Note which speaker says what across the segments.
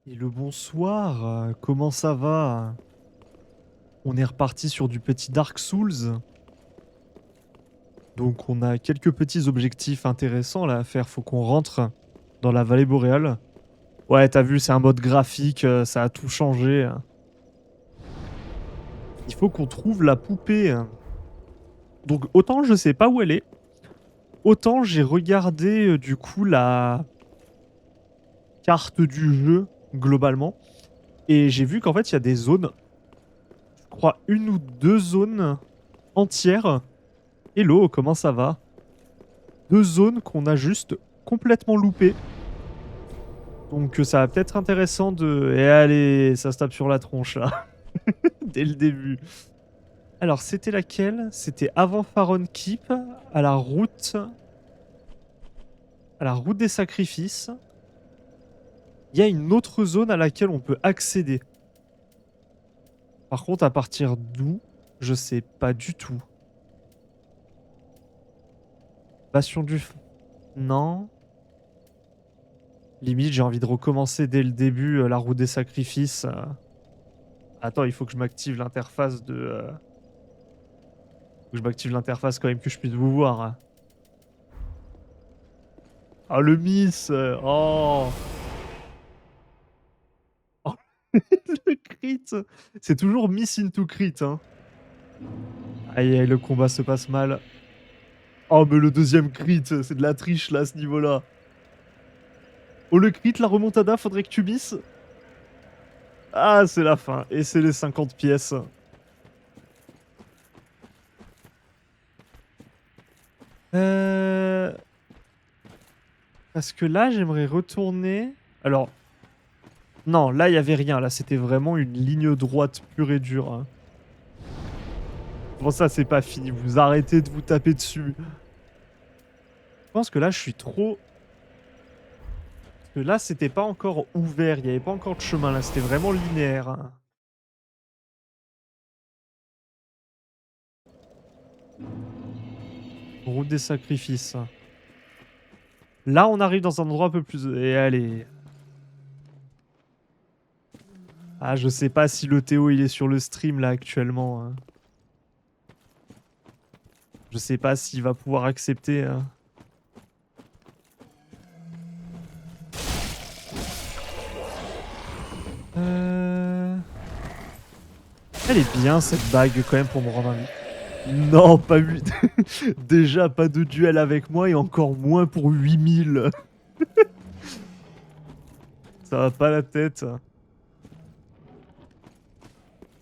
Speaker 1: Et le bonsoir, comment ça va? On est reparti sur du petit Dark Souls. Donc on a quelques petits objectifs intéressants là à faire. Faut qu'on rentre dans la vallée boréale. Ouais, t'as vu, c'est un mode graphique, ça a tout changé. Il faut qu'on trouve la poupée. Donc autant je sais pas où elle est, autant j'ai regardé du coup la carte du jeu globalement. Et j'ai vu qu'en fait il y a des zones, je crois une ou deux zones entières. Hello, comment ça va? Deux zones qu'on a juste complètement loupées. Donc ça va peut-être intéressant de... Et allez, ça se tape sur la tronche là, dès le début. Alors c'était laquelle? C'était avant Faron Keep, à la route... À la route des sacrifices. Il y a une autre zone à laquelle on peut accéder. Par contre, à partir d'où? Je sais pas du tout. Bastion du... Non. Limite, j'ai envie de recommencer dès le début la route des sacrifices. Attends, il faut que je m'active l'interface de... Faut que je m'active l'interface quand même que je puisse vous voir, hein. Ah, le miss Oh, oh. Le crit. C'est toujours miss into crit, hein. Aïe, aïe, le combat se passe mal. Oh, mais le deuxième crit, c'est de la triche, là, à ce niveau-là. Oh, le crit, la remontada, faudrait que tu misses. Ah, c'est la fin. Et c'est les 50 pièces. Euh... Parce que là, j'aimerais retourner... Alors... Non, là, il n'y avait rien. Là, c'était vraiment une ligne droite pure et dure, hein. Bon, ça, c'est pas fini. Vous arrêtez de vous taper dessus. Je pense que là, je suis trop... Parce que là, c'était pas encore ouvert. Il n'y avait pas encore de chemin, là. C'était vraiment linéaire, hein. Route des sacrifices. Là, on arrive dans un endroit un peu plus... Et allez. Ah, je sais pas si le Théo, il est sur le stream, là, actuellement, hein. Je sais pas s'il va pouvoir accepter, hein. Euh... Elle est bien, cette bague, quand même, pour me rendre un... Non, pas 8. Déjà, pas de duel avec moi et encore moins pour 8000. Ça va pas la tête.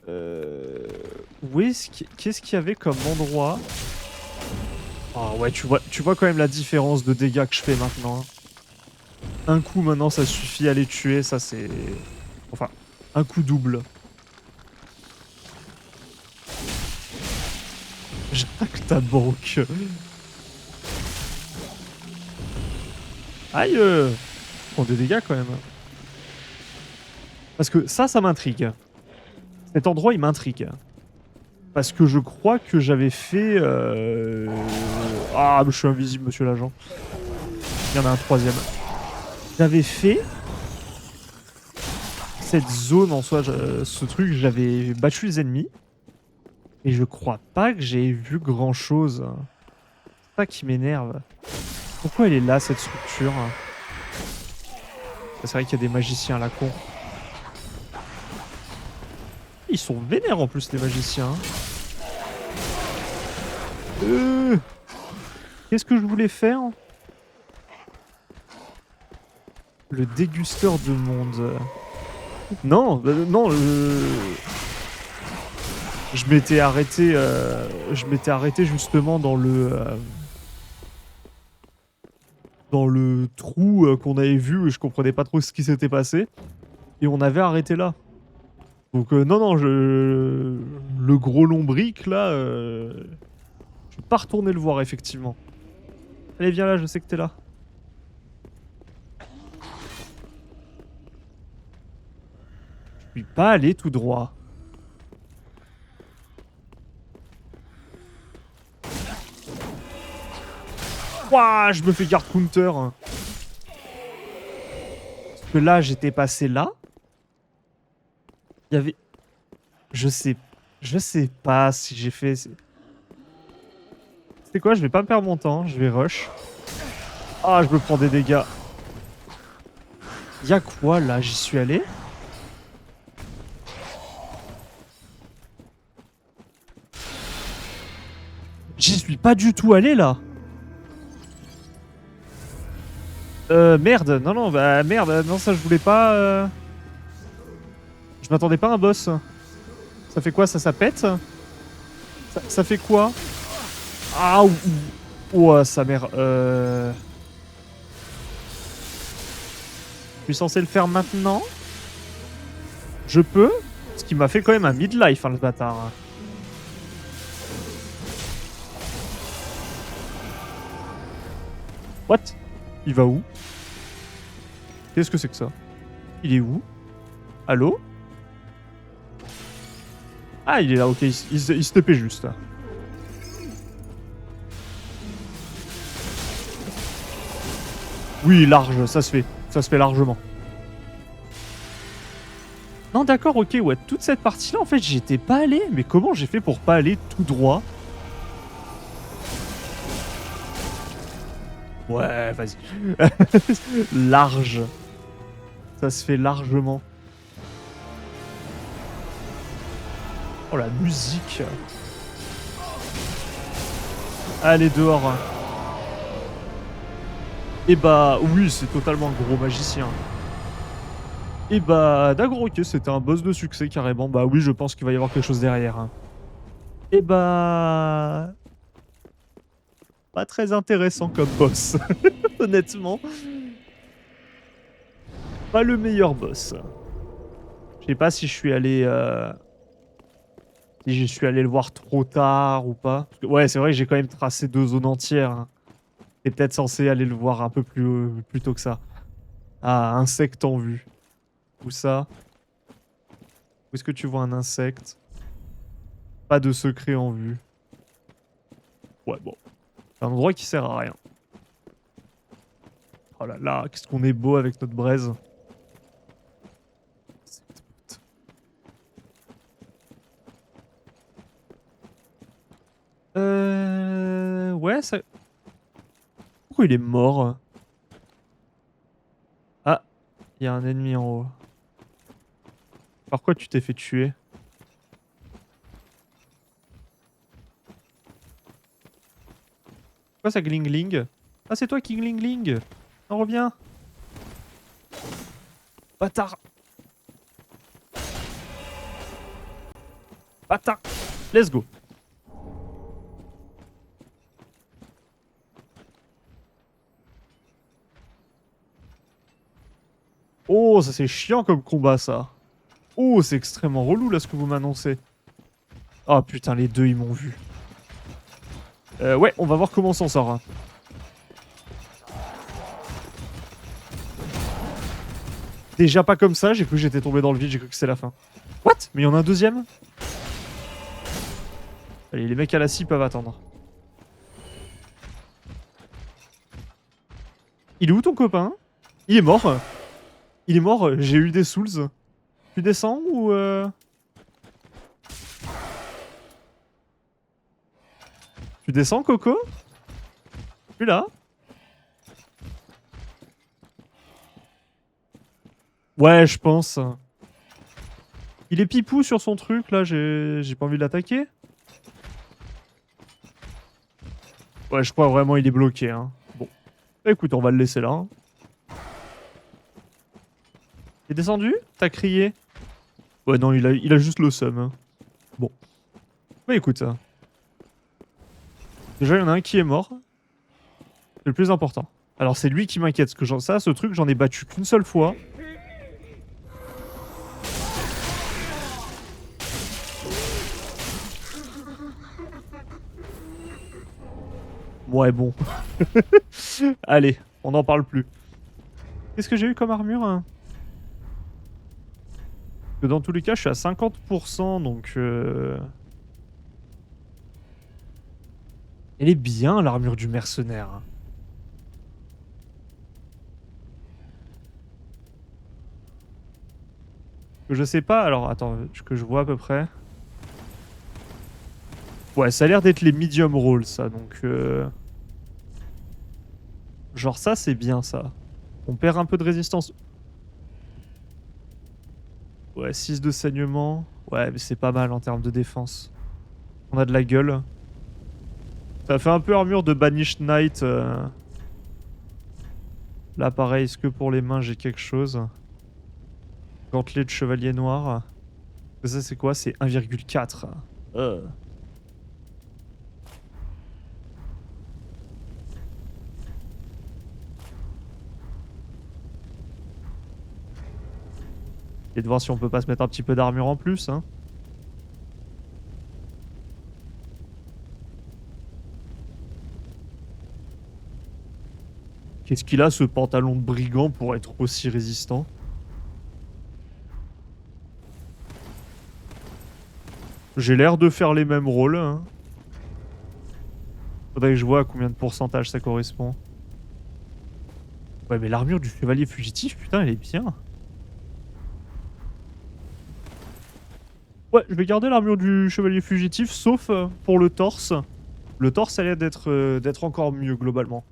Speaker 1: Euh... Qu'est-ce qu'il y avait comme endroit? Ah ouais, tu vois quand même la différence de dégâts que je fais maintenant, hein. Un coup maintenant, ça suffit à les tuer, ça c'est... Enfin, un coup double. Jacques ta banque. Aïe prend des dégâts quand même. Parce que ça m'intrigue. Cet endroit, il m'intrigue. Parce que je crois que j'avais fait... Ah, je suis invisible, monsieur l'agent. Il y en a un troisième. J'avais fait... Cette zone en soi, ce truc, j'avais battu les ennemis. Et je crois pas que j'ai vu grand chose. C'est ça qui m'énerve. Pourquoi elle est là, cette structure? C'est vrai qu'il y a des magiciens à la con. Ils sont vénères en plus, les magiciens. Qu'est-ce que je voulais faire? Le dégusteur de monde. Non, non, je m'étais arrêté, justement dans le trou qu'on avait vu et je comprenais pas trop ce qui s'était passé. Et on avait arrêté là. Donc non, non, le gros lombric là, je suis pas retourné le voir effectivement. Allez, viens là, je sais que t'es là. Je suis pas allé tout droit. Ouah, je me fais guard counter. Parce que là, j'étais passé là. Il y avait... Je sais... Je sais pas si j'ai fait... C'est quoi? Je vais pas perdre mon temps. Je vais rush. Ah, je me prends des dégâts. Y'a quoi là? J'y suis allé? J'y suis pas du tout allé là. Merde. Non, non, bah merde. Non, ça je voulais pas... Je m'attendais pas à un boss. Ça fait quoi? Ça pète? Ça fait quoi? Ah, ouah, sa mère. Je suis censé le faire maintenant? Je peux? Ce qui m'a fait quand même un midlife, hein, le bâtard. What? Il va où? Qu'est-ce que c'est que ça? Il est où? Allô? Ah, il est là, ok, il se tapait juste. Oui, large, ça se fait. Ça se fait largement. Non, d'accord, ok, ouais, toute cette partie-là, en fait, j'y étais pas allé. Mais comment j'ai fait pour pas aller tout droit? Ouais, vas-y. Large. Ça se fait largement. Oh, la musique. Allez, dehors. Et bah, oui, c'est totalement gros magicien. Et bah, d'accord, ok, c'était un boss de succès, carrément. Bah oui, je pense qu'il va y avoir quelque chose derrière. Hein. Et bah... Pas très intéressant comme boss. Honnêtement. Pas le meilleur boss. Je sais pas si je suis allé... Si je suis allé le voir trop tard ou pas. Parce que, ouais, c'est vrai que j'ai quand même tracé 2 zones entières. Hein. T'es peut-être censé aller le voir un peu plus tôt que ça. Ah, insecte en vue. Où ça? Où est-ce que tu vois un insecte? Pas de secret en vue. Ouais, bon. C'est un endroit qui sert à rien. Oh là là, qu'est-ce qu'on est beau avec notre braise. Ouais, ça... Pourquoi il est mort? Ah, il y a un ennemi en haut. Par quoi tu t'es fait tuer? Quoi ça gling-gling? Ah, c'est toi qui gling-gling. On revient. Bâtard. Bâtard. Let's go. Oh, ça c'est chiant comme combat ça. Oh, c'est extrêmement relou là ce que vous m'annoncez. Oh putain, les deux ils m'ont vu. Ouais, on va voir comment on s'en sort. Hein. Déjà pas comme ça, j'ai cru que j'étais tombé dans le vide, j'ai cru que c'était la fin. What? Mais il y en a un deuxième? Allez, les mecs à la scie peuvent attendre. Il est où ton copain? Il est mort. Il est mort, j'ai eu des souls. Tu descends ou Tu descends, Coco? Je suis là. Ouais, je pense. Il est pipou sur son truc, là, j'ai pas envie de l'attaquer. Ouais, je crois vraiment il est bloqué. Hein. Bon. Écoute, on va le laisser là. Hein. T'es descendu? T'as crié? Ouais, non, il a juste le seum. Hein. Bon. Bah écoute. Déjà, il y en a un qui est mort. C'est le plus important. Alors, c'est lui qui m'inquiète. Parce que ça, ce truc, j'en ai battu qu'une seule fois. Ouais, bon. Allez, on n'en parle plus. Qu'est-ce que j'ai eu comme armure hein? Parce que dans tous les cas, je suis à 50%, donc... Elle est bien, l'armure du mercenaire. Hein. Que je sais pas, alors attends, que je vois à peu près. Ouais, ça a l'air d'être les medium rolls, ça, donc... Genre ça, c'est bien, ça. On perd un peu de résistance. Ouais, 6 de saignement. Ouais, mais c'est pas mal en termes de défense. On a de la gueule. Ça fait un peu armure de Banished Knight. Là, pareil, est-ce que pour les mains, j'ai quelque chose? Gantelet de chevalier noir. Ça, c'est quoi? C'est 1,4. Et de voir si on peut pas se mettre un petit peu d'armure en plus, hein. Qu'est-ce qu'il a, ce pantalon de brigand, pour être aussi résistant? J'ai l'air de faire les mêmes rôles, hein. Faudrait que je vois à combien de pourcentage ça correspond. Ouais, mais l'armure du chevalier fugitif, putain, elle est bien. Ouais, je vais garder l'armure du chevalier fugitif, sauf pour le torse. Le torse, ça a l'air d'être encore mieux, globalement.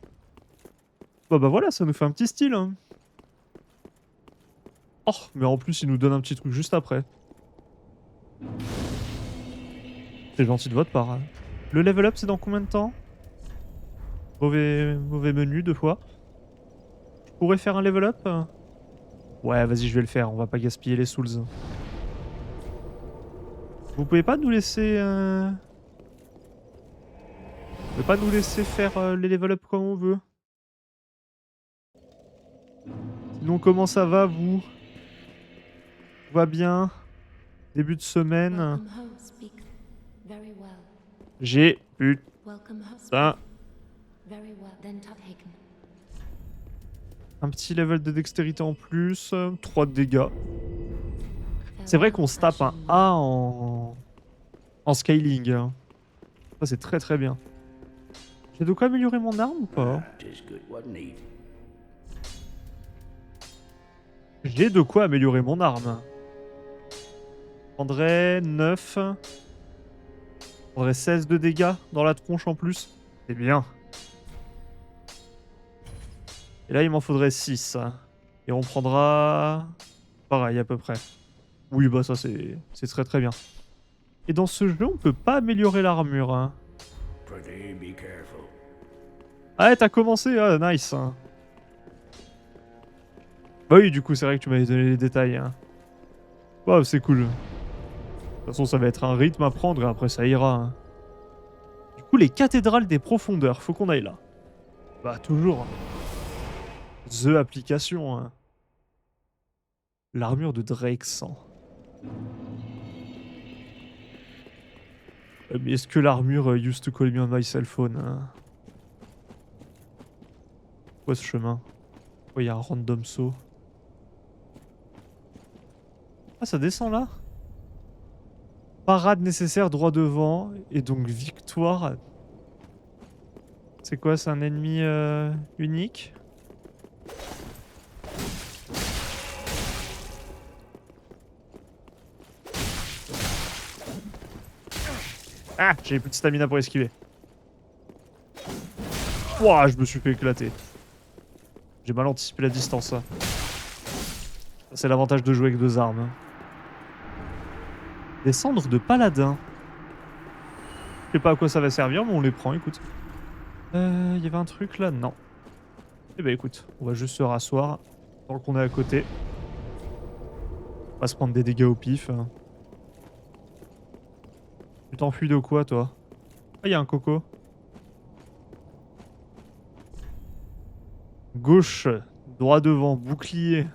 Speaker 1: Bah voilà, ça nous fait un petit style, hein. Oh, mais en plus, il nous donne un petit truc juste après. C'est gentil de votre part, hein. Le level up, c'est dans combien de temps? Mauvais menu, 2 fois. Je pourrais faire un level up? Ouais, vas-y, je vais le faire. On va pas gaspiller les souls. Vous pouvez pas nous laisser... Vous pouvez pas nous laisser faire les level up comme on veut? Sinon, comment ça va, vous? Tout va bien? Début de semaine? J'ai... Putain... Un petit level de dextérité en plus. 3 de dégâts. C'est vrai qu'on se tape un A en scaling, hein. Ça, c'est très très bien. J'ai de quoi améliorer mon arme ou pas? J'ai de quoi améliorer mon arme. Je prendrais 9. Je prendrais 16 de dégâts dans la tronche en plus. C'est bien. Et là, il m'en faudrait 6. Et on prendra... Pareil, à peu près. Oui, bah ça, c'est très très bien. Et dans ce jeu, on peut pas améliorer l'armure, hein. Ah ouais, t'as commencé? Ah, nice. Bah oui, du coup, c'est vrai que tu m'avais donné les détails, hein. Wow, c'est cool. De toute façon, ça va être un rythme à prendre et après, ça ira, hein. Du coup, les cathédrales des profondeurs, faut qu'on aille là. Bah, toujours. The application, hein. L'armure de Drake 100. Mais est-ce que l'armure used to call me on my cell phone, hein? Quoi ce chemin? Oh, il y a un random saut. Ah, ça descend là? Parade nécessaire droit devant. Et donc victoire. C'est quoi? C'est un ennemi unique? Ah, j'ai plus de stamina pour esquiver. Ouah, je me suis fait éclater. J'ai mal anticipé la distance, ça. C'est l'avantage de jouer avec 2 armes, hein. Des cendres de paladin. Je sais pas à quoi ça va servir, mais on les prend, écoute. Il y avait un truc là? Non. Eh ben écoute, on va juste se rasseoir tant qu'on est à côté. On va se prendre des dégâts au pif, hein. Tu t'enfuis de quoi, toi? Ah, il y a un coco. Gauche, droit devant, bouclier.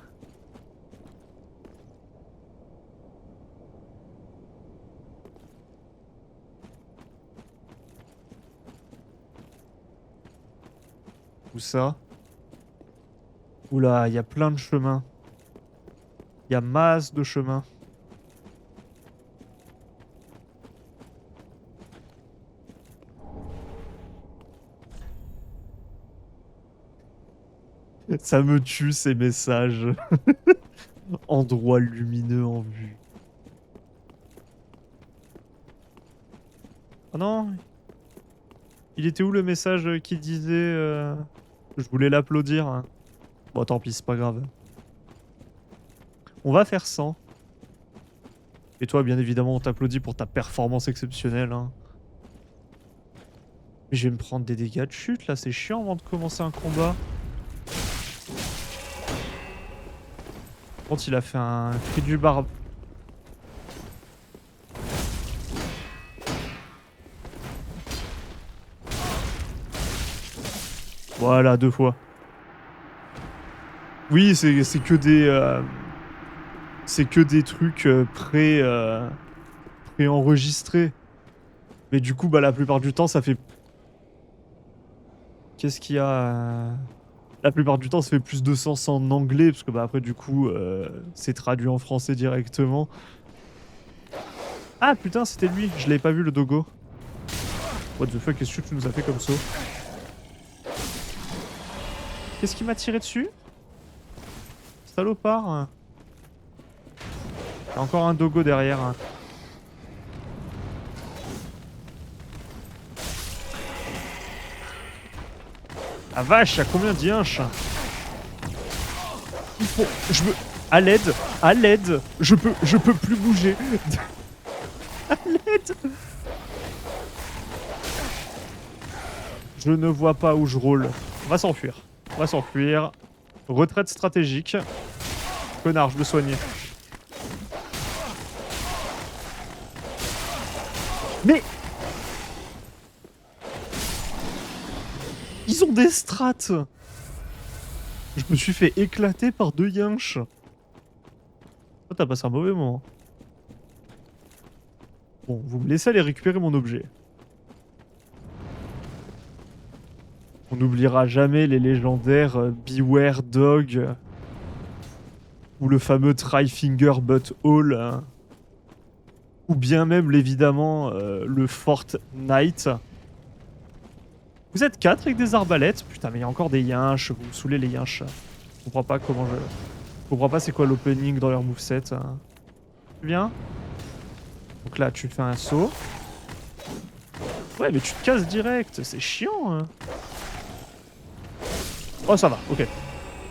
Speaker 1: Où ça? Oula, il y a plein de chemins. Il y a masse de chemins. Ça me tue ces messages. Endroit lumineux en vue. Oh non! Il était où le message qui disait que je voulais l'applaudir, hein? Bon, tant pis, c'est pas grave. On va faire 100. Et toi, bien évidemment, on t'applaudit pour ta performance exceptionnelle, hein. Mais je vais me prendre des dégâts de chute, là, c'est chiant avant de commencer un combat. Par contre, il a fait un cri du barbe. Voilà, 2 fois. Oui, c'est que des... c'est que des trucs préenregistrés. Mais du coup, bah, la plupart du temps, ça fait... Qu'est-ce qu'il y a La plupart du temps, ça fait plus de sens en anglais, parce que bah, après, du coup, c'est traduit en français directement. Ah putain, c'était lui, je l'avais pas vu le dogo. What the fuck, qu'est-ce que tu nous as fait comme saut? Qu'est-ce qui m'a tiré dessus? Salopard, hein. Il y a encore un dogo derrière, hein. Ah vache, y'a combien d'yinches? Il faut... Je me... À l'aide, je peux plus bouger. À l'aide. Je ne vois pas où je roule. On va s'enfuir. On va s'enfuir. Retraite stratégique. Connard, je me soigne. Mais... Ils ont des strats. Je me suis fait éclater par 2 yinches. Toi, t'as passé un mauvais moment. Bon, vous me laissez aller récupérer mon objet. On n'oubliera jamais les légendaires Beware Dog ou le fameux Try Finger But All, hein. Ou bien même, évidemment, le Fortnite. Vous êtes 4 avec des arbalètes? Putain, mais il y a encore des yinches. Vous me saoulez les yinches. Je comprends pas comment je... Je comprends pas c'est quoi l'opening dans leur moveset, hein. Tu viens? Donc là, tu fais un saut. Ouais, mais tu te casses direct. C'est chiant, hein. Oh, ça va, ok.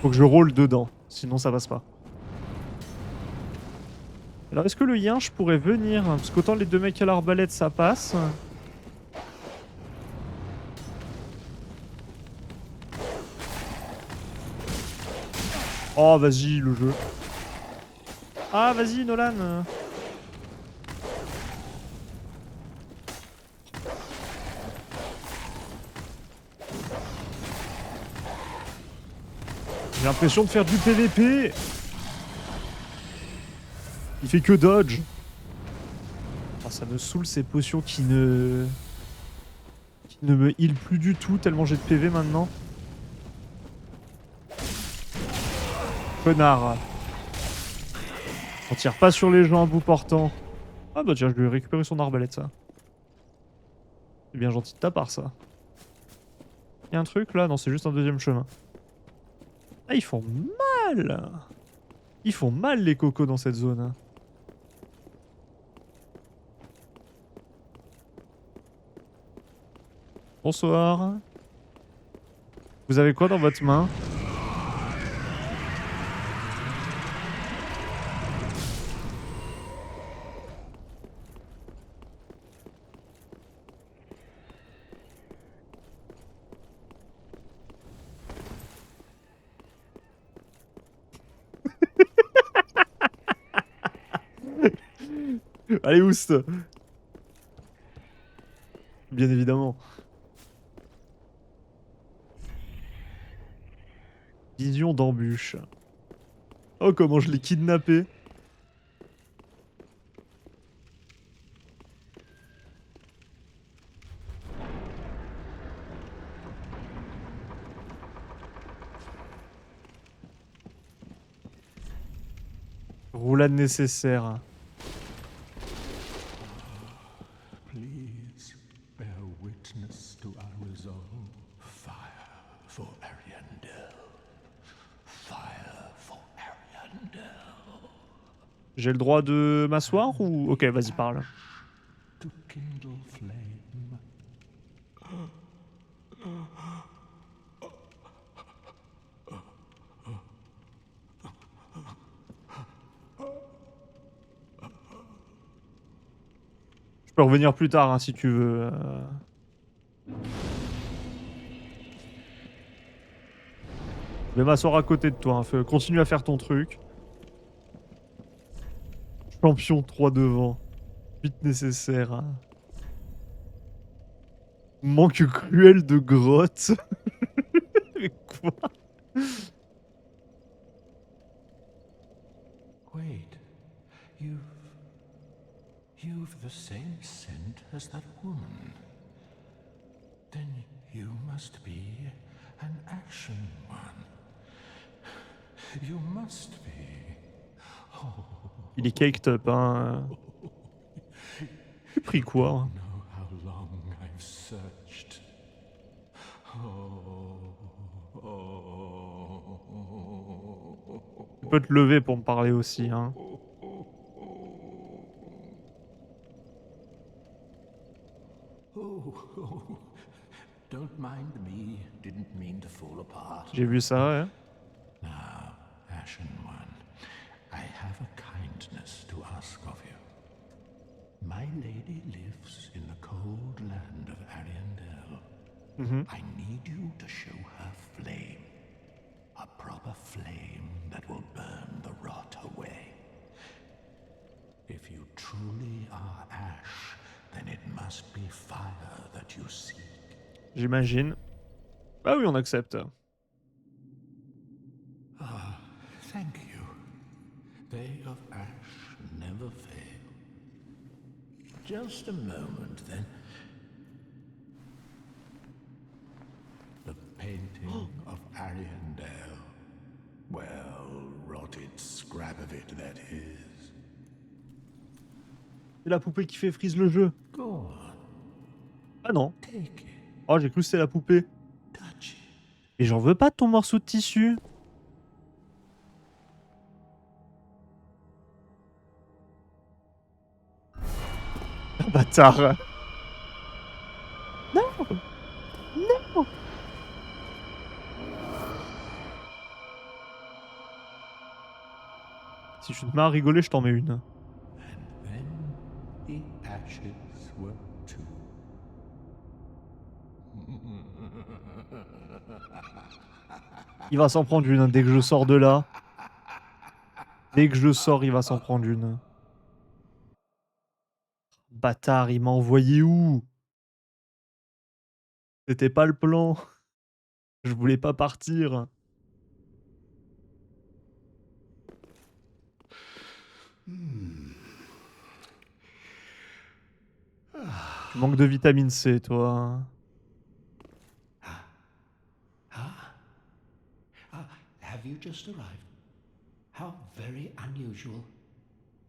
Speaker 1: Faut que je roule dedans. Sinon, ça passe pas. Alors, est-ce que le yinche pourrait venir? Parce qu'autant les 2 mecs à l'arbalète, ça passe. Oh, vas-y, le jeu. Ah, vas-y, Nolan. J'ai l'impression de faire du PVP. Il fait que dodge. Oh, ça me saoule ces potions qui ne me heal plus du tout tellement j'ai de PV maintenant. Connard. On tire pas sur les gens à bout portant. Ah bah tiens, je lui ai récupéré son arbalète, ça. C'est bien gentil de ta part, ça. Y'a un truc là? Non, c'est juste un deuxième chemin. Ah, ils font mal. Ils font mal les cocos dans cette zone, hein. Bonsoir. Vous avez quoi dans votre main? Allez, oust. Bien évidemment. Vision d'embûche. Oh, comment je l'ai kidnappé. Roulade nécessaire.
Speaker 2: Please bear witness to our resolve. Fire for Ariandel. Fire for Ariandel.
Speaker 1: J'ai le droit de m'asseoir ou... Ok, vas-y, parle.
Speaker 2: To kindle flame.
Speaker 1: Je peux revenir plus tard, hein, si tu veux. Je vais m'asseoir à côté de toi. Hein. Continue à faire ton truc. Champion 3 devant. Vite nécessaire. Hein. Manque cruel de grotte. Mais quoi?
Speaker 2: Wait, you've the same scent as that woman. Then you must be an ashen one. You must be. Oh,
Speaker 1: Il est caked up, hein. Tu pris quoi? Hein?
Speaker 2: know how long I've searched. Oh,
Speaker 1: Tu peux te lever pour me parler aussi, hein.
Speaker 2: oh. Don't mind me. Didn't mean to fall apart.
Speaker 1: J'ai vu ça, ouais.
Speaker 2: Now, Ashen One, I have a kindness to ask of you. My lady lives in the cold land of Ariandel. I need you to show her flame. A proper flame that will burn the rot away. If you truly are ash, then it must be fire that you seek.
Speaker 1: J'imagine. Bah oui, on accepte.
Speaker 2: Thank you. They of ash never fail. Just a moment, then. The painting of Ariandel. Well, rotted scrap of it, that is.
Speaker 1: C'est la poupée qui fait freeze le jeu.
Speaker 2: Go on,
Speaker 1: Ah non.
Speaker 2: take it,
Speaker 1: Oh, j'ai cru que c'était la poupée.
Speaker 2: touch it.
Speaker 1: Mais j'en veux pas de ton morceau de tissu. Ah, bâtard. Non. Non. Si je te mets à rigoler, je t'en mets une.
Speaker 2: And then the ashes were too.
Speaker 1: Il va s'en prendre une hein, dès que je sors de là. Dès que je sors, il va s'en prendre une. Bâtard, il m'a envoyé où? C'était pas le plan. Je voulais pas partir. Tu manques de vitamine C, toi.
Speaker 3: Have you just arrived? How very unusual.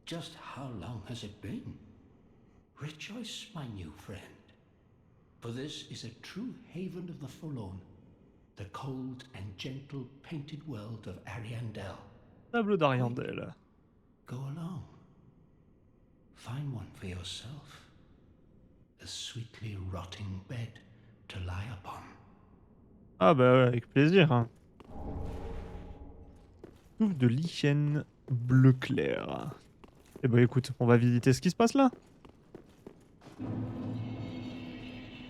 Speaker 3: Just how long has it been? Rejoice, my new friend, for this is a true haven of the forlorn, the cold and gentle painted world of Ariandel.
Speaker 1: Tableau d'Ariandel.
Speaker 3: Go along. Find one for yourself. A sweetly rotting bed to lie upon.
Speaker 1: Ah bah ouais, avec plaisir. Hein. Souffle de lichen bleu clair. Eh bah écoute, on va visiter ce qui se passe là.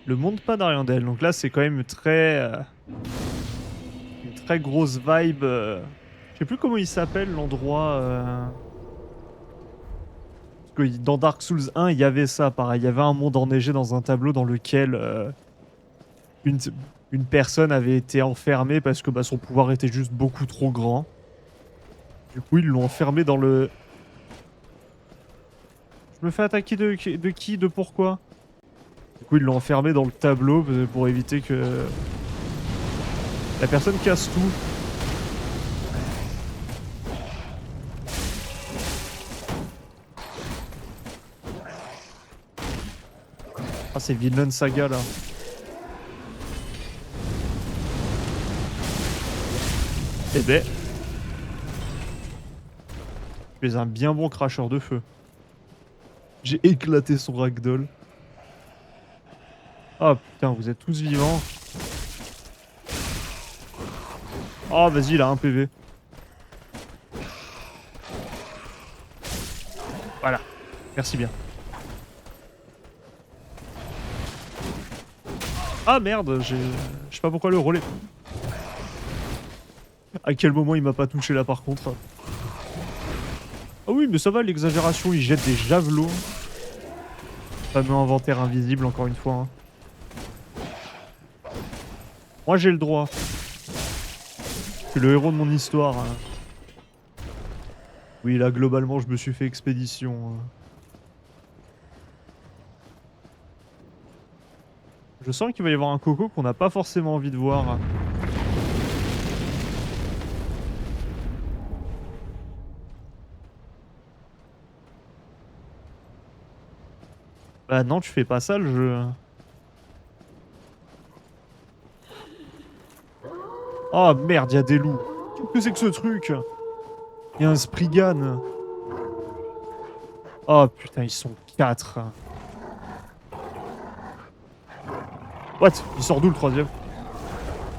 Speaker 1: Le monde pas d'Ariandel. Donc là, c'est quand même très... une très grosse vibe. Je sais plus comment il s'appelle l'endroit. Parce que dans Dark Souls 1, il y avait ça, pareil. Il y avait un monde enneigé dans un tableau dans lequel une personne avait été enfermée parce que bah, son pouvoir était juste beaucoup trop grand. Du coup, ils l'ont enfermé dans le... Je me fais attaquer de qui? De pourquoi? Du coup, ils l'ont enfermé dans le tableau pour éviter que... la personne casse tout. Ah, c'est Vinland Saga, là. Eh ben... Tu es un bien bon cracheur de feu. J'ai éclaté son ragdoll. Oh putain, vous êtes tous vivants. Oh, vas-y, il a un PV. Voilà. Merci bien. Ah merde, je sais pas pourquoi le relais. À quel moment il m'a pas touché là par contre. Ah oui, mais ça va, l'exagération, il jette des javelots. Fameux inventaire invisible, encore une fois. Hein. Moi, j'ai le droit. Je suis le héros de mon histoire. Hein. Oui, là, globalement, je me suis fait expédition. Hein. Je sens qu'il va y avoir un coco qu'on n'a pas forcément envie de voir. Hein. Bah non, tu fais pas ça, le jeu. Oh merde, il y a des loups. Qu'est-ce que c'est que ce truc? Il y a un Spriggan. Oh putain, ils sont 4. What? Il sort d'où le troisième?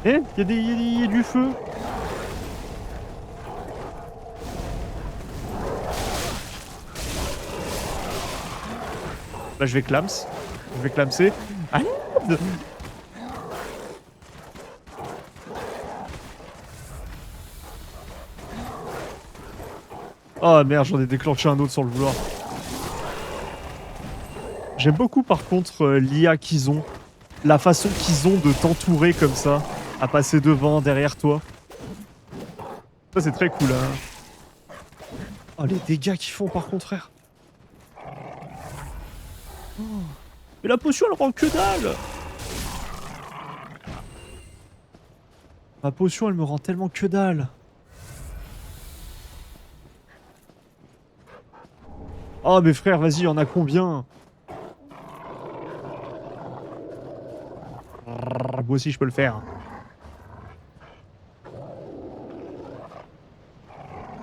Speaker 1: Eh? Il y a du feu. Bah je vais clams. Je vais clamser. Ah merde! Oh merde, j'en ai déclenché un autre sans le vouloir. J'aime beaucoup par contre l'IA qu'ils ont. La façon qu'ils ont de t'entourer comme ça. À passer devant, derrière toi. Ça c'est très cool. Hein. Oh les dégâts qu'ils font par contre frère. Oh. Mais la potion elle rend que dalle. Ma potion elle me rend tellement que dalle. Oh mais frère vas-y, y en a combien? Moi aussi je peux le faire.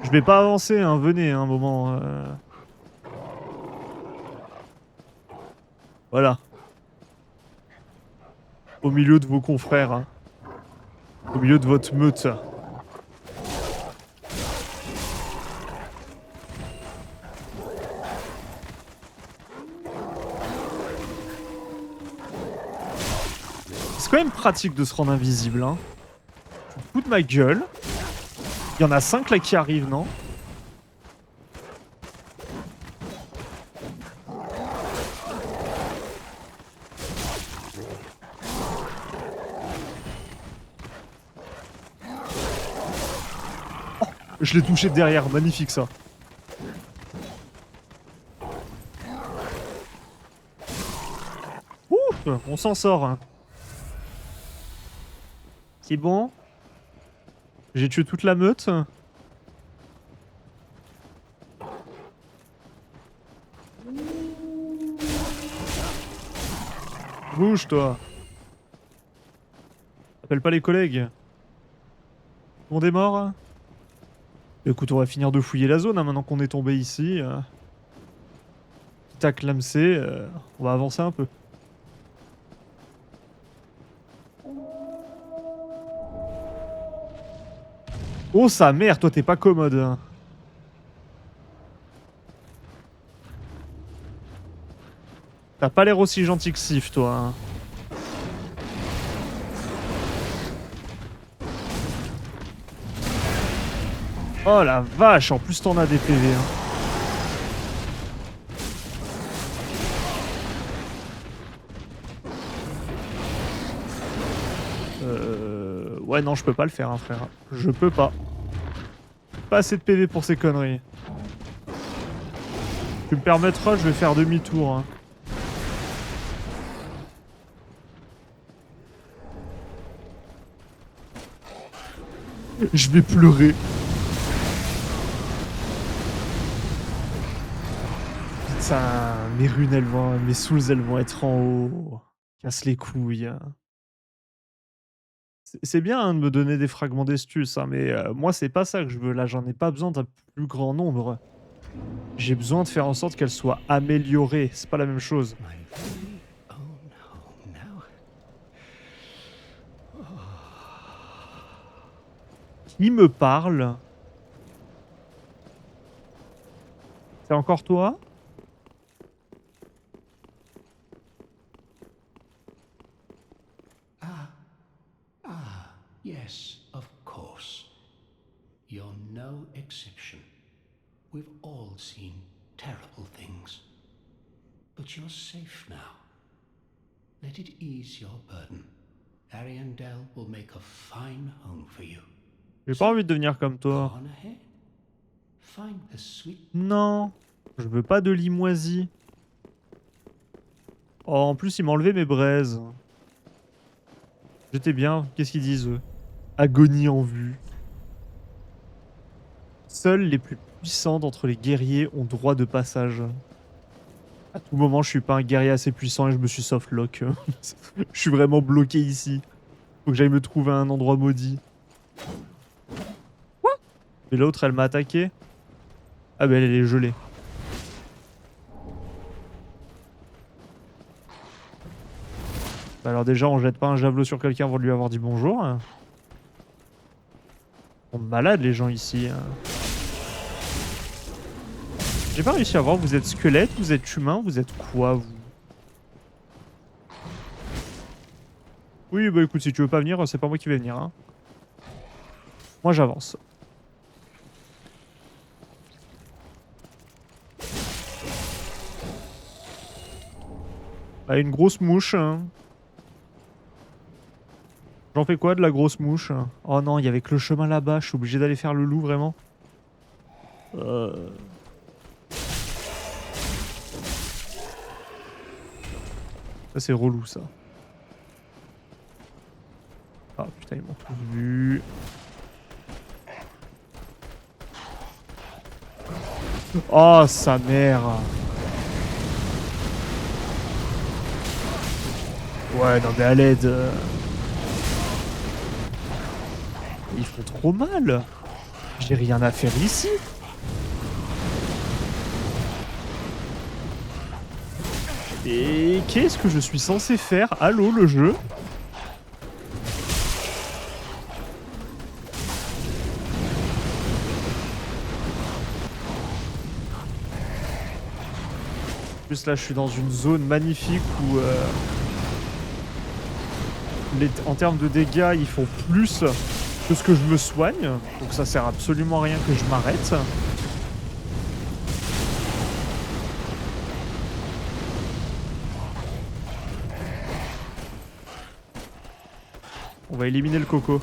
Speaker 1: Je vais pas avancer, hein, venez un moment. Voilà. Au milieu de vos confrères. Hein. Au milieu de votre meute. C'est quand même pratique de se rendre invisible. Hein. Tu te fous de ma gueule. Il y en a 5 là qui arrivent, non? Oh, je l'ai touché de derrière, magnifique ça. Ouh, on s'en sort. Hein. C'est bon. J'ai tué toute la meute. Bouge toi. Appelle pas les collègues. Tout le monde est mort. Hein. Écoute, on va finir de fouiller la zone hein, maintenant qu'on est tombé ici. Quitte à clamser, on va avancer un peu. Oh sa mère, toi t'es pas commode. Hein. T'as pas l'air aussi gentil que Sif, toi. Hein. Oh la vache, en plus t'en as des PV. Hein. Ouais, non, je peux pas le faire, hein, frère. Je peux pas. Pas assez de PV pour ces conneries. Tu me permettras, je vais faire demi-tour. Hein. Je vais pleurer. Putain, mes runes, elles vont... Mes souls, elles vont être en haut. Casse les couilles. Hein. C'est bien hein, de me donner des fragments d'estus, hein, mais moi, c'est pas ça que je veux. Là, j'en ai pas besoin d'un plus grand nombre. J'ai besoin de faire en sorte qu'elle soit améliorée. C'est pas la même chose.
Speaker 3: My very own home now.
Speaker 1: Qui me parle? C'est encore toi?
Speaker 3: Yes, of course. You're no exception. We've all seen terrible things. But you're safe now. Let it ease your burden. Ariandel will make a fine home for you.
Speaker 1: J'ai pas envie de devenir comme
Speaker 3: Go
Speaker 1: toi.
Speaker 3: on ahead. Find the sweet.
Speaker 1: Non, je veux pas de limoisie. Oh, en plus, ils m'ont enlevé mes braises. J'étais bien. Qu'est-ce qu'ils disent, eux? Agonie en vue. Seuls les plus puissants d'entre les guerriers ont droit de passage. À tout moment, je suis pas un guerrier assez puissant et je me suis softlock. Je suis vraiment bloqué ici. Faut que j'aille me trouver un endroit maudit. Quoi? Et l'autre, elle m'a attaqué. Ah ben, elle est gelée. Bah alors déjà, on jette pas un javelot sur quelqu'un avant de lui avoir dit bonjour. Hein. Ils sont malades les gens ici. Hein. J'ai pas réussi à voir, vous êtes squelette, vous êtes humain, vous êtes quoi vous? Oui bah écoute, si tu veux pas venir, c'est pas moi qui vais venir. Hein. Moi j'avance. Ah, une grosse mouche. Hein. J'en fais quoi de la grosse mouche? Oh non, il y avait que le chemin là-bas, je suis obligé d'aller faire le loup vraiment. Ça c'est relou ça. Ah putain, ils m'ont tous vu. Oh sa mère. Ouais non mais à l'aide. Ils font trop mal. J'ai rien à faire ici. Et qu'est-ce que je suis censé faire? Allô, le jeu? En plus là, je suis dans une zone magnifique où en termes de dégâts, ils font plus que ce que je me soigne. Donc ça sert absolument à rien que je m'arrête. On va éliminer le coco.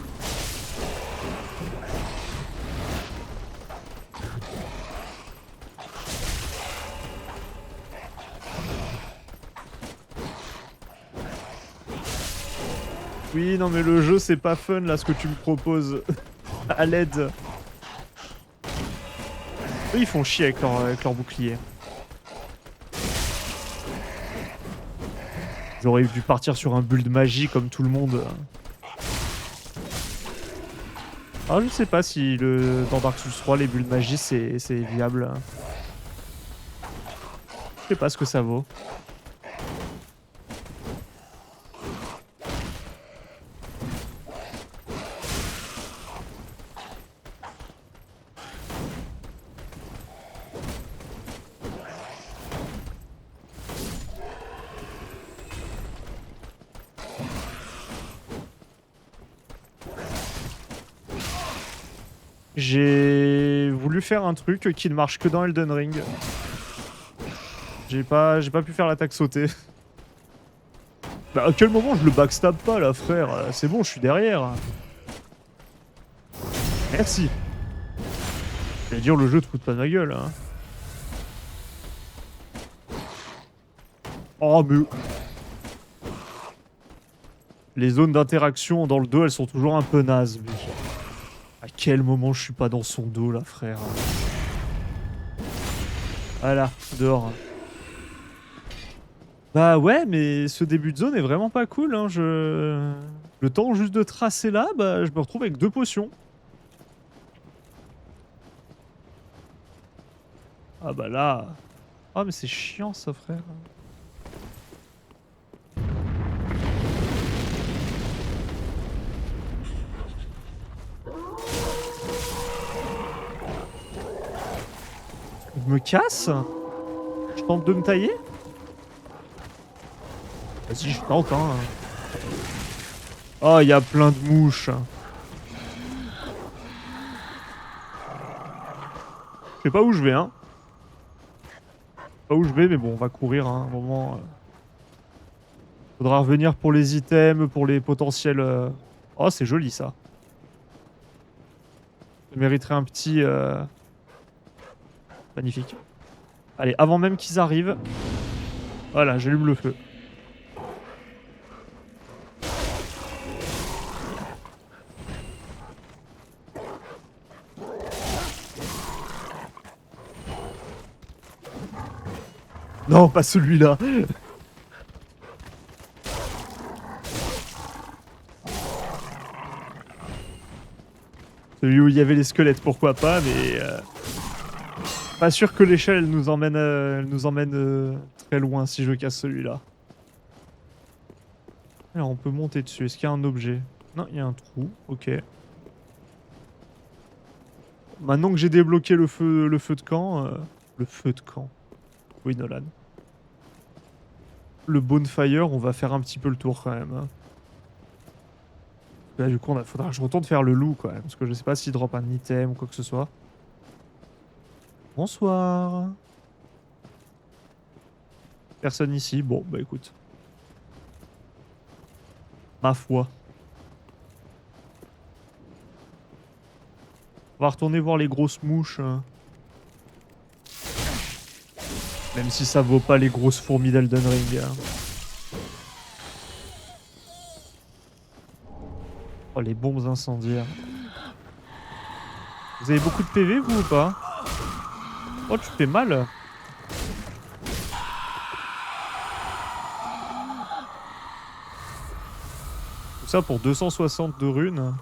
Speaker 1: Oui, non mais le jeu c'est pas fun là ce que tu me proposes. À l'aide. Eux ils font chier avec leur bouclier. J'aurais dû partir sur un build magie comme tout le monde. Alors je sais pas si dans Dark Souls 3 les builds magie c'est viable. Je sais pas ce que ça vaut. J'ai voulu faire un truc qui ne marche que dans Elden Ring. J'ai pas pu faire l'attaque sautée. Bah à quel moment je le backstab pas là frère? C'est bon, je suis derrière. Merci. J'allais dire le jeu te fout pas de ma gueule. Hein. Oh mais... Les zones d'interaction dans le dos, elles sont toujours un peu nazes. Mais... À quel moment je suis pas dans son dos là frère? Voilà, dehors. Bah ouais, mais ce début de zone est vraiment pas cool. Hein. Le temps juste de tracer là, bah je me retrouve avec 2 potions. Ah bah là... Ah mais c'est chiant ça frère. Je me casse? Je tente de me tailler? Vas-y, je tente, hein. Oh, il y a plein de mouches. Je sais pas où je vais, hein. Pas où je vais, mais bon, on va courir, hein, à un moment. Faudra revenir pour les items, pour les potentiels... Oh, c'est joli, ça. Ça mériterait un petit... Magnifique. Allez, avant même qu'ils arrivent... Voilà, j'allume le feu. Non, pas celui-là. Celui où il y avait les squelettes, pourquoi pas, mais... Pas sûr que l'échelle elle nous emmène très loin si je casse celui-là. Alors on peut monter dessus. Est-ce qu'il y a un objet? Non, il y a un trou. Ok. Maintenant que j'ai débloqué le feu de camp... Le feu de camp. Oui, Nolan. Le bonfire, on va faire un petit peu le tour quand même. Hein. Là, du coup, faudra que je retourne faire le loup quand même. Parce que je sais pas s'il drop un item ou quoi que ce soit. Bonsoir. Personne ici. Bon, bah écoute. Ma foi. On va retourner voir les grosses mouches. Même si ça vaut pas les grosses fourmis d'Elden Ring. Hein. Oh, les bombes incendiaires. Vous avez beaucoup de PV, vous, ou pas? Oh, tu fais mal. Tout ça pour 260 de runes.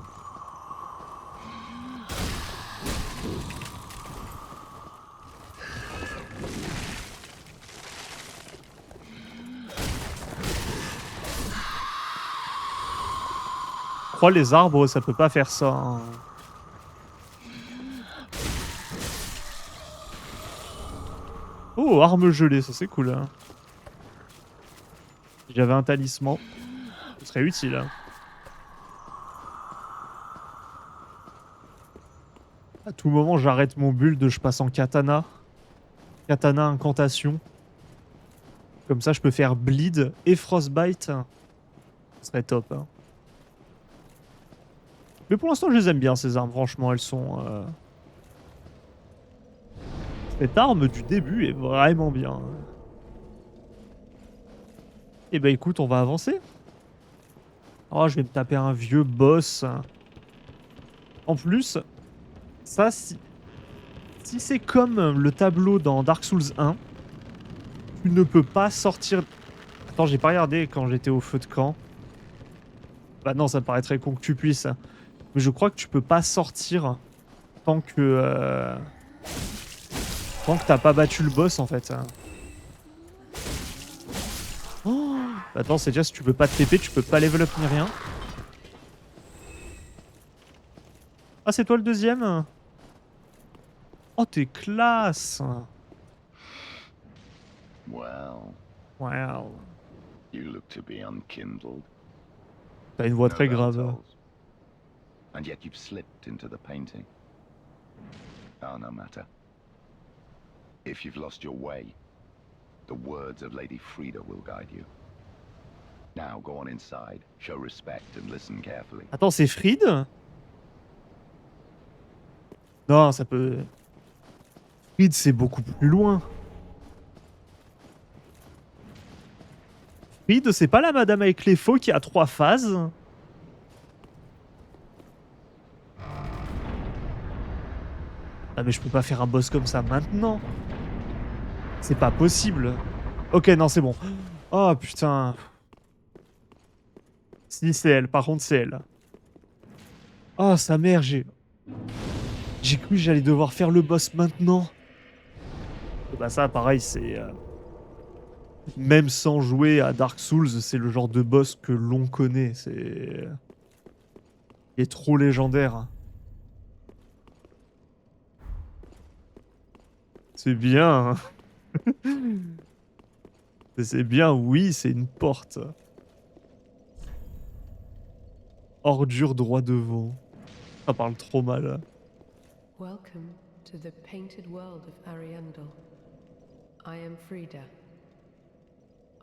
Speaker 1: Je crois les arbres, ça peut pas faire ça. Hein. Oh, arme gelée, ça c'est cool. Hein. Si j'avais un talisman, ce serait utile. Hein. À tout moment, j'arrête mon build, je passe en katana. Katana incantation. Comme ça, je peux faire bleed et frostbite. Ce serait top. Hein. Mais pour l'instant, je les aime bien, ces armes. Franchement, elles sont... Cette arme du début est vraiment bien. Et bah écoute, on va avancer. Oh, je vais me taper un vieux boss. En plus, ça, si c'est comme le tableau dans Dark Souls 1, tu ne peux pas sortir... Attends, j'ai pas regardé quand j'étais au feu de camp. Bah non, ça me paraît très con que tu puisses. Mais je crois que tu peux pas sortir tant que... Tant que t'as pas battu le boss, en fait. Oh, attends, c'est déjà si tu peux pas te TP, tu peux pas level up ni rien. Ah, c'est toi le deuxième? Oh, t'es classe!
Speaker 4: Well,
Speaker 1: Wow.
Speaker 4: you look to be unkindled.
Speaker 1: T'as une voix
Speaker 4: No
Speaker 1: très
Speaker 4: bell
Speaker 1: grave.
Speaker 4: tolls. And yet you've slipped into the painting. Oh, no matter. If you've lost your way, the words of Lady Frida will guide you. Now go on inside, show respect and listen carefully.
Speaker 1: Attends, c'est Fried? Non, ça peut... Fried, c'est beaucoup plus loin. Fried, c'est pas la madame avec les faux qui a 3 phases? Ah mais je peux pas faire un boss comme ça maintenant. C'est pas possible. Ok, non, c'est bon. Oh putain. Si, c'est elle. Par contre, c'est elle. Oh, sa mère, j'ai cru que j'allais devoir faire le boss maintenant. Et bah ça, pareil, c'est... même sans jouer à Dark Souls, c'est le genre de boss que l'on connaît. C'est... Il est trop légendaire. C'est bien. C'est bien, oui, c'est une porte. Ordure droit devant. Ça parle trop mal.
Speaker 5: Welcome to the painted world of Ariandel. I am Frida.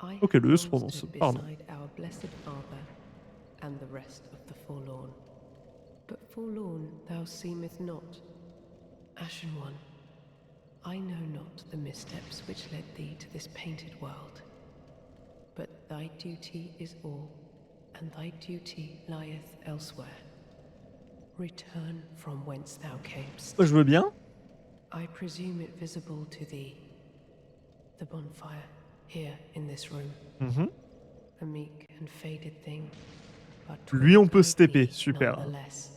Speaker 5: I
Speaker 1: Ok,
Speaker 5: have
Speaker 1: le E se
Speaker 5: once
Speaker 1: prononce,
Speaker 5: stood
Speaker 1: pardon.
Speaker 5: beside our blessed Father and the rest of the forlorn. But forlorn thou seemeth not, Ashen One. I know not the missteps which led thee to this painted world, but thy duty is all, and thy duty lieth elsewhere. Return from whence thou camest.
Speaker 1: Moi, je veux bien.
Speaker 5: I presume it visible to thee. The bonfire, here in this room.
Speaker 1: Mhm.
Speaker 5: A meek and faded thing, but
Speaker 1: Lui, on peut
Speaker 5: will
Speaker 1: se
Speaker 5: guide
Speaker 1: TP,
Speaker 5: thee
Speaker 1: super.
Speaker 5: nonetheless.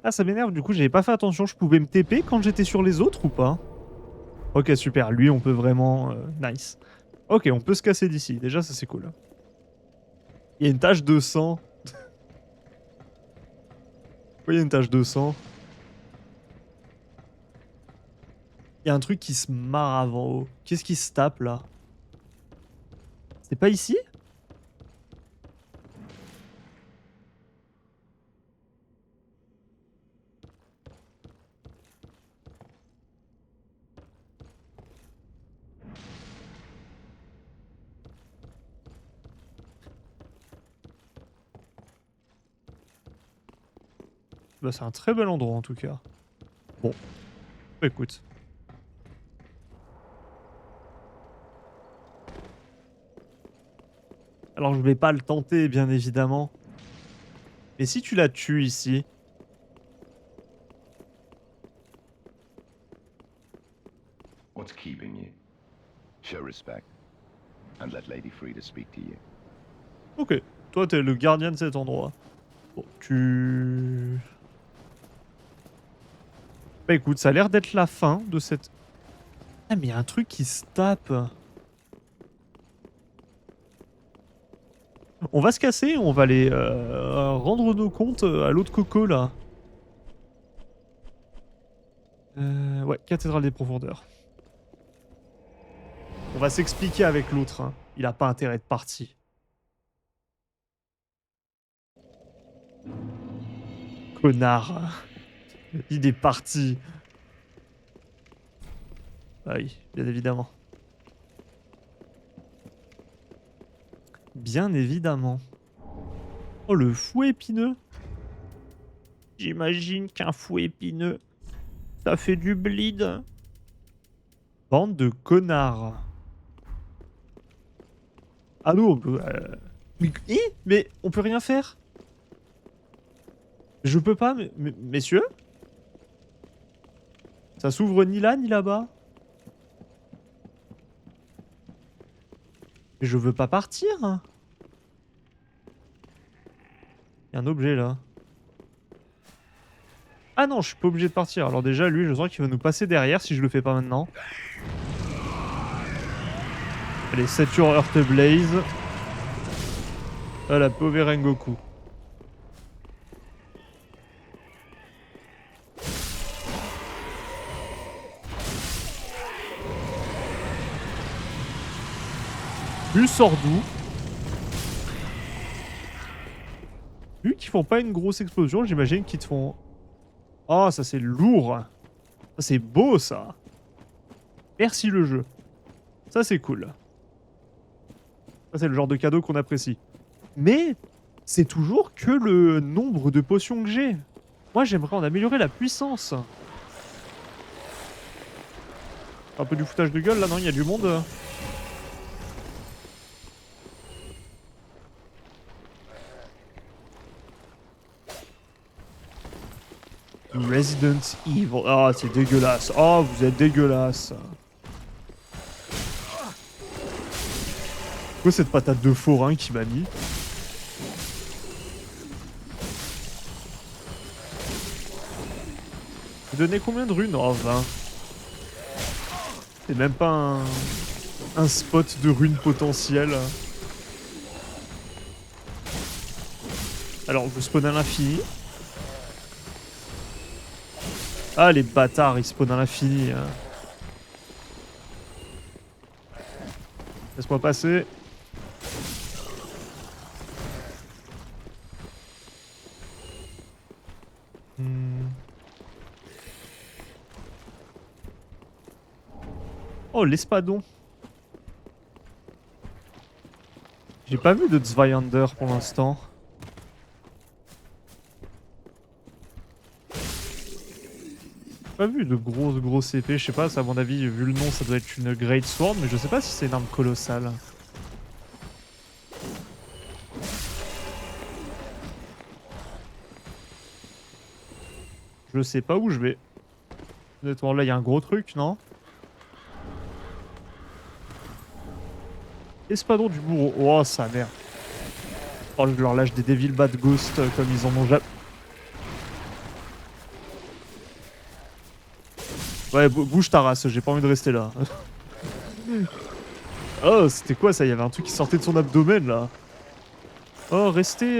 Speaker 1: Ah, ça m'énerve, du coup, j'avais pas fait attention. Je pouvais me TP quand j'étais sur les autres ou pas? Ok, super. Lui, on peut vraiment... nice. Ok, on peut se casser d'ici. Déjà, ça, c'est cool. Il y a une tache de sang. Pourquoi il y a une tache de sang? Il y a un truc qui se marre avant haut. Qu'est-ce qui se tape, là? C'est pas ici? Bah, c'est un très bel endroit, en tout cas. Bon. Écoute. Alors, je vais pas le tenter, bien évidemment. Mais si tu la tues ici...
Speaker 4: What's keeping you? Show respect, and let Lady Frida speak to you.
Speaker 1: Ok. Toi, t'es le gardien de cet endroit. Bon, tu... Bah écoute, ça a l'air d'être la fin de cette... Ah, mais il y a un truc qui se tape. On va se casser, on va aller rendre nos comptes à l'autre coco, là. Ouais, cathédrale des profondeurs. On va s'expliquer avec l'autre. Hein. Il a pas intérêt de partir. Connard. Il est parti. Ah oui, bien évidemment. Bien évidemment. Oh, le fouet épineux. J'imagine qu'un fouet épineux, ça fait du bleed. Bande de connards. Ah non, on peut... mais on peut rien faire. Je peux pas, messieurs. Ça s'ouvre ni là ni là-bas. Mais je veux pas partir. Il y a un objet là. Ah non, je suis pas obligé de partir. Alors déjà, lui, je sens qu'il va nous passer derrière si je le fais pas maintenant. Allez, Sature Earth Blaze. Ah, la pauvre Rengoku. Lui sort d'où? Vu qu'ils font pas une grosse explosion, j'imagine qu'ils te font... Oh, ça c'est lourd. Ça c'est beau, ça. Merci le jeu. Ça c'est cool. Ça c'est le genre de cadeau qu'on apprécie. Mais c'est toujours que le nombre de potions que j'ai. Moi j'aimerais en améliorer la puissance. Un peu du foutage de gueule là, non? Il y a du monde. Resident Evil. Ah, c'est dégueulasse. Oh, vous êtes dégueulasse. Quoi cette patate de forain qui m'a mis? Vous donnez combien de runes? Oh, 20. C'est même pas un spot de rune potentiel. Alors, je spawn à l'infini. Ah, les bâtards, ils spawnent à l'infini. Laisse-moi passer. Oh, l'espadon. J'ai pas vu de Zweihander pour l'instant. Pas vu de grosse épée, je sais pas, à mon avis, vu le nom, ça doit être une Great Sword, mais je sais pas si c'est une arme colossale. Je sais pas où je vais. Honnêtement, là, il y a un gros truc, non? Espadon du bourreau. Oh, sa mère. Oh, je leur lâche des Devil Bad Ghost comme ils en ont jamais. Ouais, bouge ta race, j'ai pas envie de rester là. Oh, c'était quoi ça? Il y avait un truc qui sortait de son abdomen là. Oh, restez.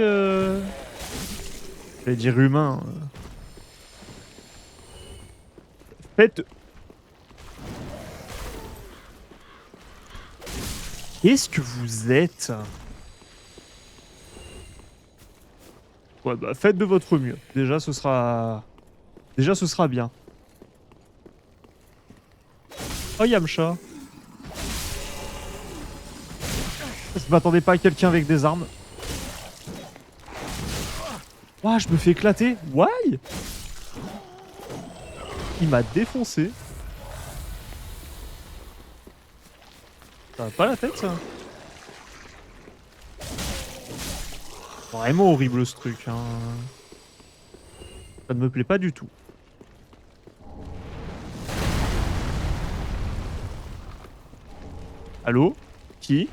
Speaker 1: J'allais dire humain. Faites. Qu'est-ce que vous êtes? Ouais, bah faites de votre mieux. Déjà, ce sera bien. Oh, Yamcha. Je m'attendais pas à quelqu'un avec des armes. Ouah, je me fais éclater. Why? Il m'a défoncé. Ça va pas la tête, ça? Vraiment horrible ce truc. Hein. Ça ne me plaît pas du tout. Allô? Qui?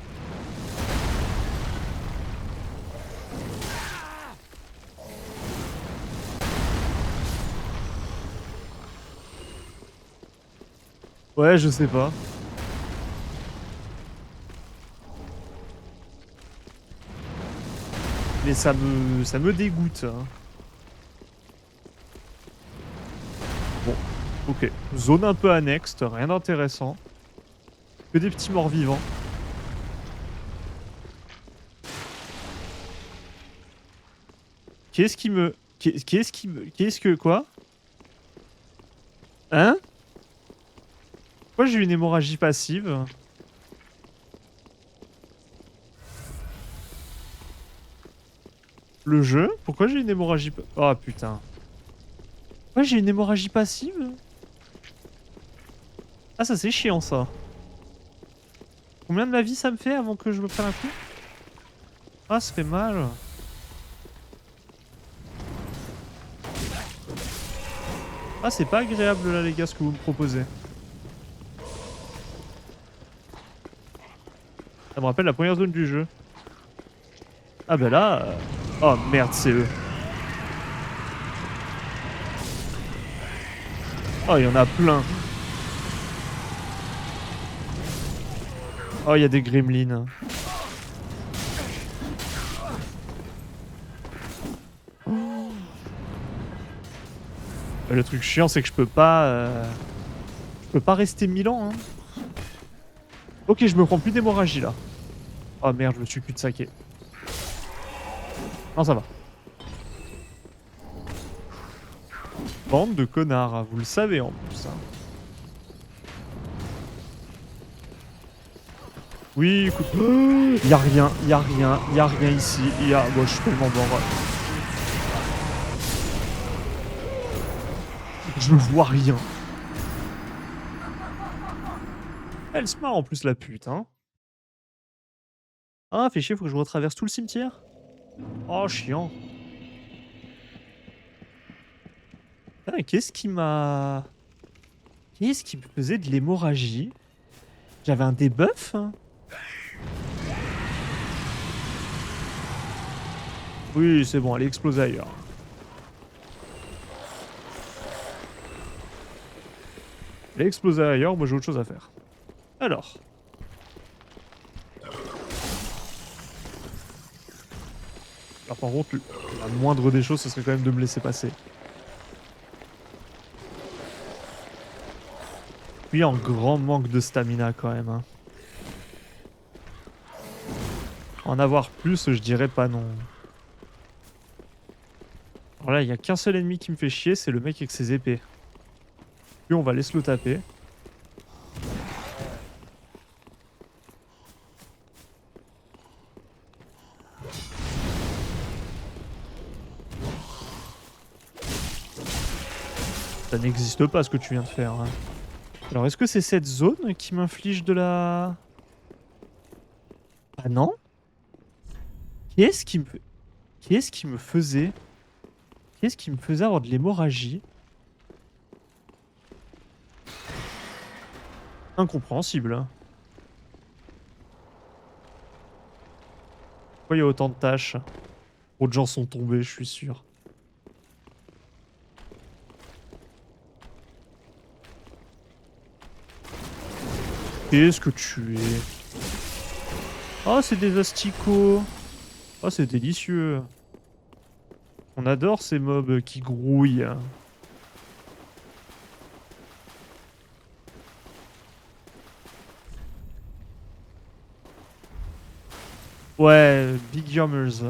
Speaker 1: Ouais, je sais pas. Mais ça me dégoûte. Hein. Bon, ok. Zone un peu annexe, rien d'intéressant. Que des petits morts vivants. Qu'est-ce qui me... Qu'est-ce que... Quoi? Hein? Pourquoi j'ai une hémorragie passive? Le jeu? Pourquoi j'ai une hémorragie... Oh putain. Pourquoi j'ai une hémorragie passive? Ah ça c'est chiant ça. Combien de ma vie ça me fait avant que je me prenne un coup? Ah ça fait mal. Ah c'est pas agréable là les gars ce que vous me proposez. Ça me rappelle la première zone du jeu. Ah bah là... Oh merde c'est eux. Oh il y en a plein. Oh il y a des gremlins. Le truc chiant c'est que je peux pas... Je peux pas rester 1000 ans. Hein. Ok je me prends plus d'hémorragie là. Oh merde je me suis cul-de-saqué. Non ça va. Bande de connards, vous le savez en plus. Hein. Oui, écoute. Y'a rien, y'a rien, y'a rien ici. Bon, je suis tellement mort. Je vois rien. Elle se marre en plus la pute, hein. Ah, fait chier, faut que je retraverse tout le cimetière. Oh, chiant. Ah, qu'est-ce qui m'a... Qu'est-ce qui me faisait de l'hémorragie? J'avais un debuff hein. Oui, c'est bon, elle est explosée ailleurs. Elle est explosée ailleurs, moi j'ai autre chose à faire. Alors. Alors par contre, la moindre des choses, ce serait quand même de me laisser passer. Puis en grand manque de stamina quand même. Hein. En avoir plus, je dirais pas non. Alors là, il n'y a qu'un seul ennemi qui me fait chier, c'est le mec avec ses épées. Puis on va laisser le taper. Ça n'existe pas ce que tu viens de faire. Hein. Alors est-ce que c'est cette zone qui m'inflige de la... Ah non? Qui est-ce qui me... Qui est-ce qui me faisait... Qui est-ce qui me faisait avoir de l'hémorragie? Incompréhensible. Hein. Pourquoi il y a autant de tâches? Trop de gens sont tombés, je suis sûr. Qu'est-ce que tu es? Oh, c'est des asticots. Oh, c'est délicieux. On adore ces mobs qui grouillent. Ouais, Big Yummers.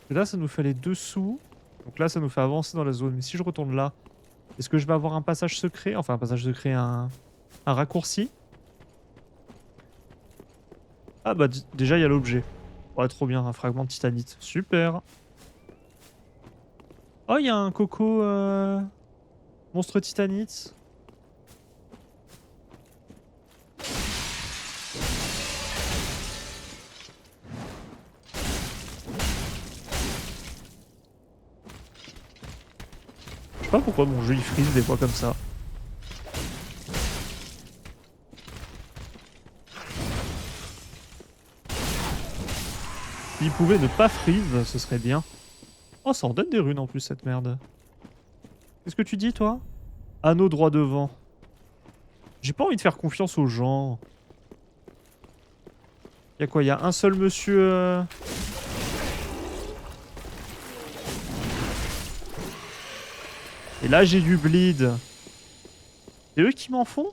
Speaker 1: Là, ça nous fait aller dessous. Donc là, ça nous fait avancer dans la zone. Mais si je retourne là, est-ce que je vais avoir un passage secret? Enfin, un passage secret, un raccourci. Ah bah déjà, il y a l'objet. Ouais, trop bien, un fragment de titanite. Super. Oh, il y a un coco monstre titanite. Je sais pas pourquoi mon jeu il freeze des fois comme ça. S'il pouvait ne pas freeze, ce serait bien. Oh, ça en donne des runes en plus, cette merde. Qu'est-ce que tu dis, toi? Anneau droit devant. J'ai pas envie de faire confiance aux gens. Y'a quoi? Y'a un seul monsieur... Et là, j'ai du bleed. C'est eux qui m'en font?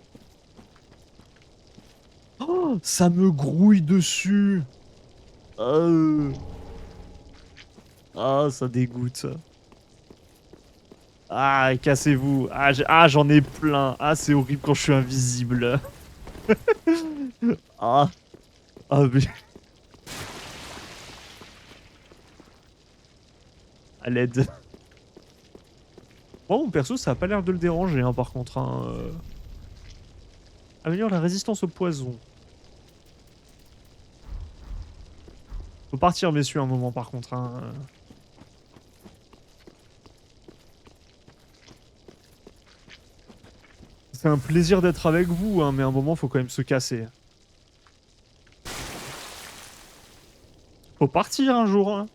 Speaker 1: Oh, ça me grouille dessus. Ah, ça dégoûte. Ah, cassez-vous. Ah, j'en ai plein. Ah, c'est horrible quand je suis invisible. Ah. Ah, mais... À l'aide. Moi, mon perso, ça a pas l'air de le déranger, hein, par contre. Hein. Améliore la résistance au poison. Faut partir, messieurs, un moment, par contre. Hein. C'est un plaisir d'être avec vous, hein, mais à un moment, faut quand même se casser. Faut partir un jour. Hein.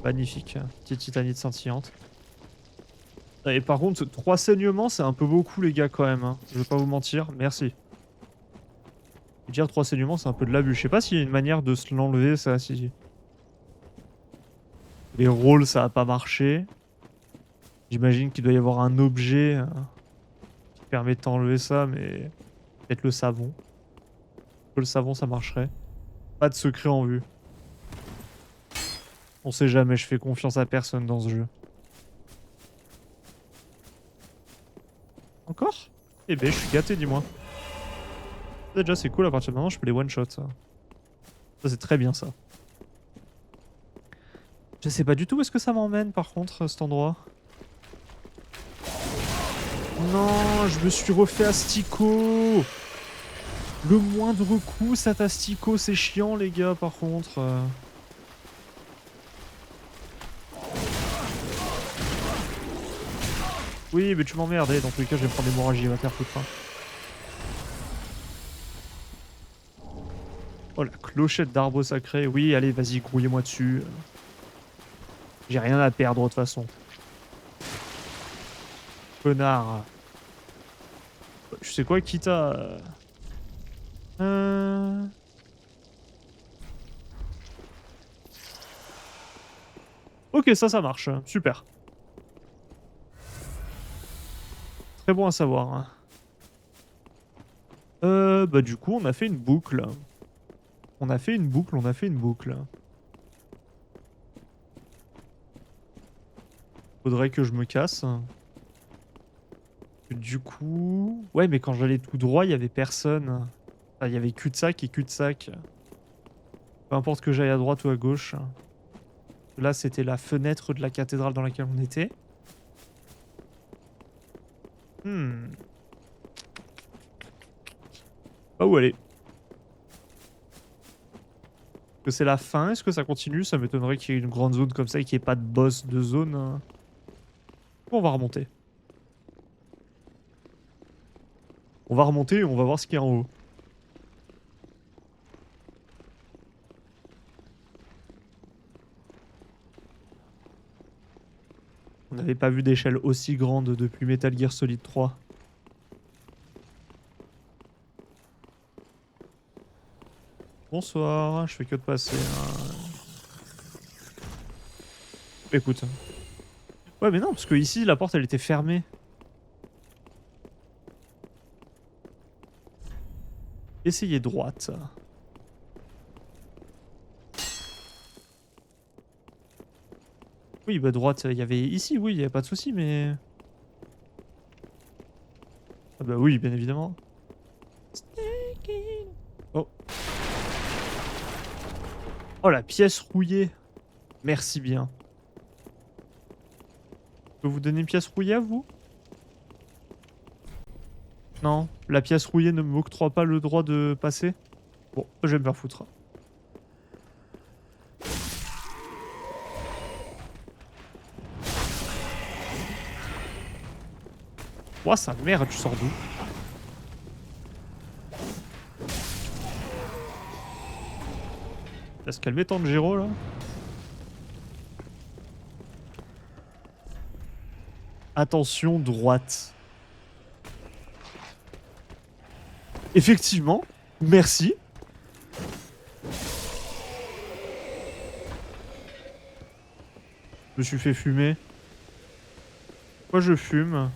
Speaker 1: Magnifique, petite titanite scintillante. Et par contre, 3 saignements, c'est un peu beaucoup, les gars, quand même. Hein. Je vais pas vous mentir. Merci. Je veux dire, 3 saignements, c'est un peu de l'abus. Je sais pas s'il y a une manière de se l'enlever, ça. Si... Les rôles, ça a pas marché. J'imagine qu'il doit y avoir un objet qui permet de t'enlever ça, mais... Peut-être le savon. Le savon, ça marcherait. Pas de secret en vue. On sait jamais, je fais confiance à personne dans ce jeu. Encore? Eh ben, je suis gâté, dis-moi. Déjà, c'est cool, à partir de maintenant, je peux les one-shot, ça. Ça, c'est très bien, ça. Je sais pas du tout où est-ce que ça m'emmène, par contre, cet endroit. Non, je me suis refait asticot. Le moindre coup, cet asticot, c'est chiant, les gars, par contre. Oui, mais tu m'emmerdes, dans tous les cas, je vais prendre l'hémorragie, va te faire foutre. Hein. Oh, la clochette d'arbre sacré. Oui, allez, vas-y, grouillez-moi dessus. J'ai rien à perdre, de toute façon. Connard. Tu sais quoi, quitte à... Ok, ça marche. Super. Très bon à savoir. Hein. Bah du coup, on a fait une boucle. On a fait une boucle. Faudrait que je me casse. Du coup... Ouais, mais quand j'allais tout droit, il y avait personne. Enfin, il y avait cul-de-sac et cul-de-sac. Peu importe que j'aille à droite ou à gauche. Là, c'était la fenêtre de la cathédrale dans laquelle on était. Pas où aller. Est-ce que c'est la fin? Est-ce que ça continue? Ça m'étonnerait qu'il y ait une grande zone comme ça et qu'il n'y ait pas de boss de zone. Hein. On va remonter. On va remonter et on va voir ce qu'il y a en haut. On n'avait pas vu d'échelle aussi grande depuis Metal Gear Solid 3. Bonsoir, je fais que de passer. Hein. Écoute. Ouais, mais non, parce que ici, la porte, elle était fermée. Essayez droite. Oui, bah droite, il y avait ici, oui, il n'y avait pas de souci, mais... Ah bah oui, bien évidemment. Oh. Oh, la pièce rouillée. Merci bien. Je peux vous donner une pièce rouillée à vous? Non, la pièce rouillée ne m'octroie pas le droit de passer. Bon, je vais me faire foutre. Ouah, sa mère, tu sors d'où? Laisse calmer Tanjiro là. Attention, droite. Effectivement, merci. Je me suis fait fumer. Pourquoi je fume?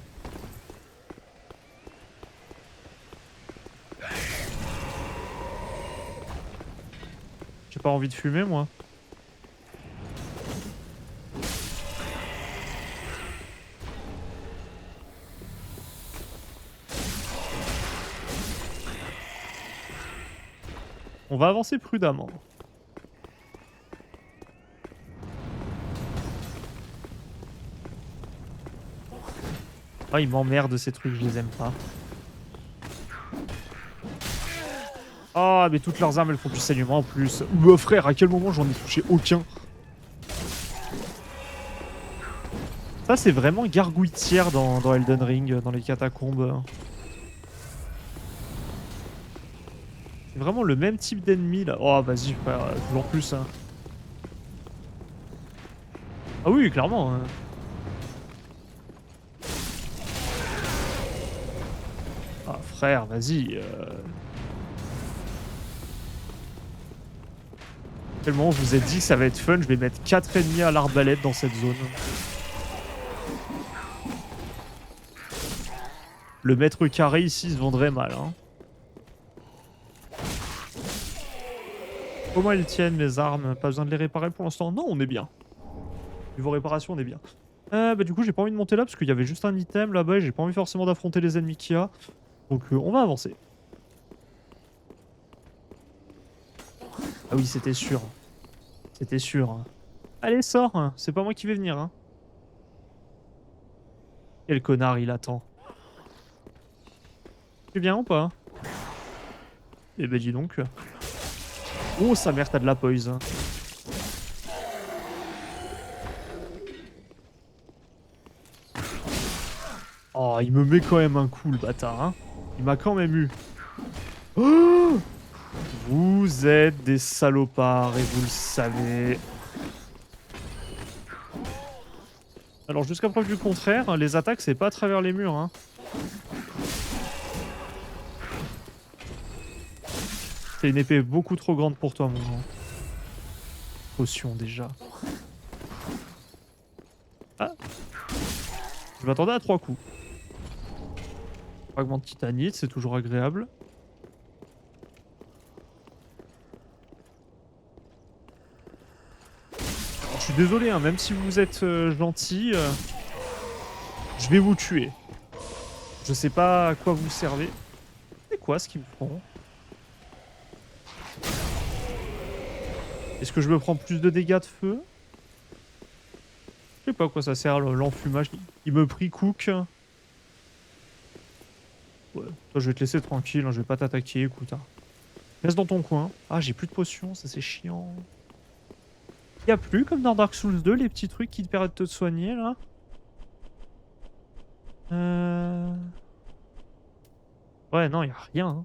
Speaker 1: J'ai pas envie de fumer, moi. On va avancer prudemment. Ah, ils m'emmerdent ces trucs, je les aime pas. Ah, mais toutes leurs armes, elles font du saignement en plus. Ouh, frère, à quel moment j'en ai touché aucun? Ça, c'est vraiment gargouilletière dans Elden Ring, dans les catacombes. C'est vraiment le même type d'ennemi, là. Oh, vas-y, frère, toujours plus, hein. Ah oui, clairement. Hein. Ah, frère, vas-y. Tellement je vous ai dit que ça va être fun, je vais mettre 4 ennemis à l'arbalète dans cette zone. Le mètre carré ici se vendrait mal. Hein. Comment elles tiennent mes armes? Pas besoin de les réparer pour l'instant? Non, on est bien. Niveau réparation, on est bien. Bah du coup, j'ai pas envie de monter là parce qu'il y avait juste un item là-bas et j'ai pas envie forcément d'affronter les ennemis qu'il y a. Donc on va avancer. Ah oui, c'était sûr. C'était sûr. Allez, sors. C'est pas moi qui vais venir. Hein. Quel connard, il attend. Tu viens ou pas? Eh ben dis donc. Oh, sa mère, t'as de la poise. il me met quand même un coup, le bâtard. Hein. Il m'a quand même eu. Oh, vous êtes des salopards et vous le savez. Alors jusqu'à preuve du contraire, les attaques c'est pas à travers les murs. Hein. C'est une épée beaucoup trop grande pour toi, mon grand. Potion déjà. Ah. Je m'attendais à 3 coups. Fragment de titanite, c'est toujours agréable. Alors, je suis désolé, hein, même si vous êtes gentil, je vais vous tuer. Je sais pas à quoi vous servez. C'est quoi ce qu'ils me font? Est-ce que je me prends plus de dégâts de feu? Je sais pas à quoi ça sert l'enfumage. Il me prie cook. Ouais, toi je vais te laisser tranquille, hein, je vais pas t'attaquer, écoute. Hein. Reste dans ton coin. Ah, j'ai plus de potions, ça c'est chiant. Y a plus comme dans Dark Souls 2 les petits trucs qui te permettent de te soigner là. Ouais, non, y a rien. Hein.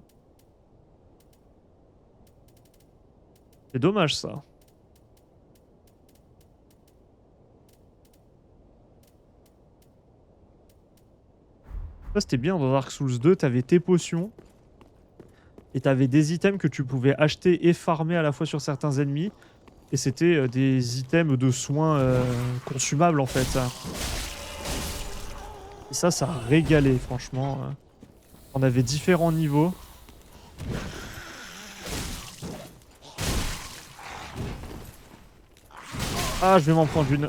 Speaker 1: C'est dommage ça. Ça c'était bien dans Dark Souls 2, t'avais tes potions. Et t'avais des items que tu pouvais acheter et farmer à la fois sur certains ennemis. Et c'était des items de soins consumables en fait. Ça. Et ça a régalé franchement. On avait différents niveaux. Ah, je vais m'en prendre une.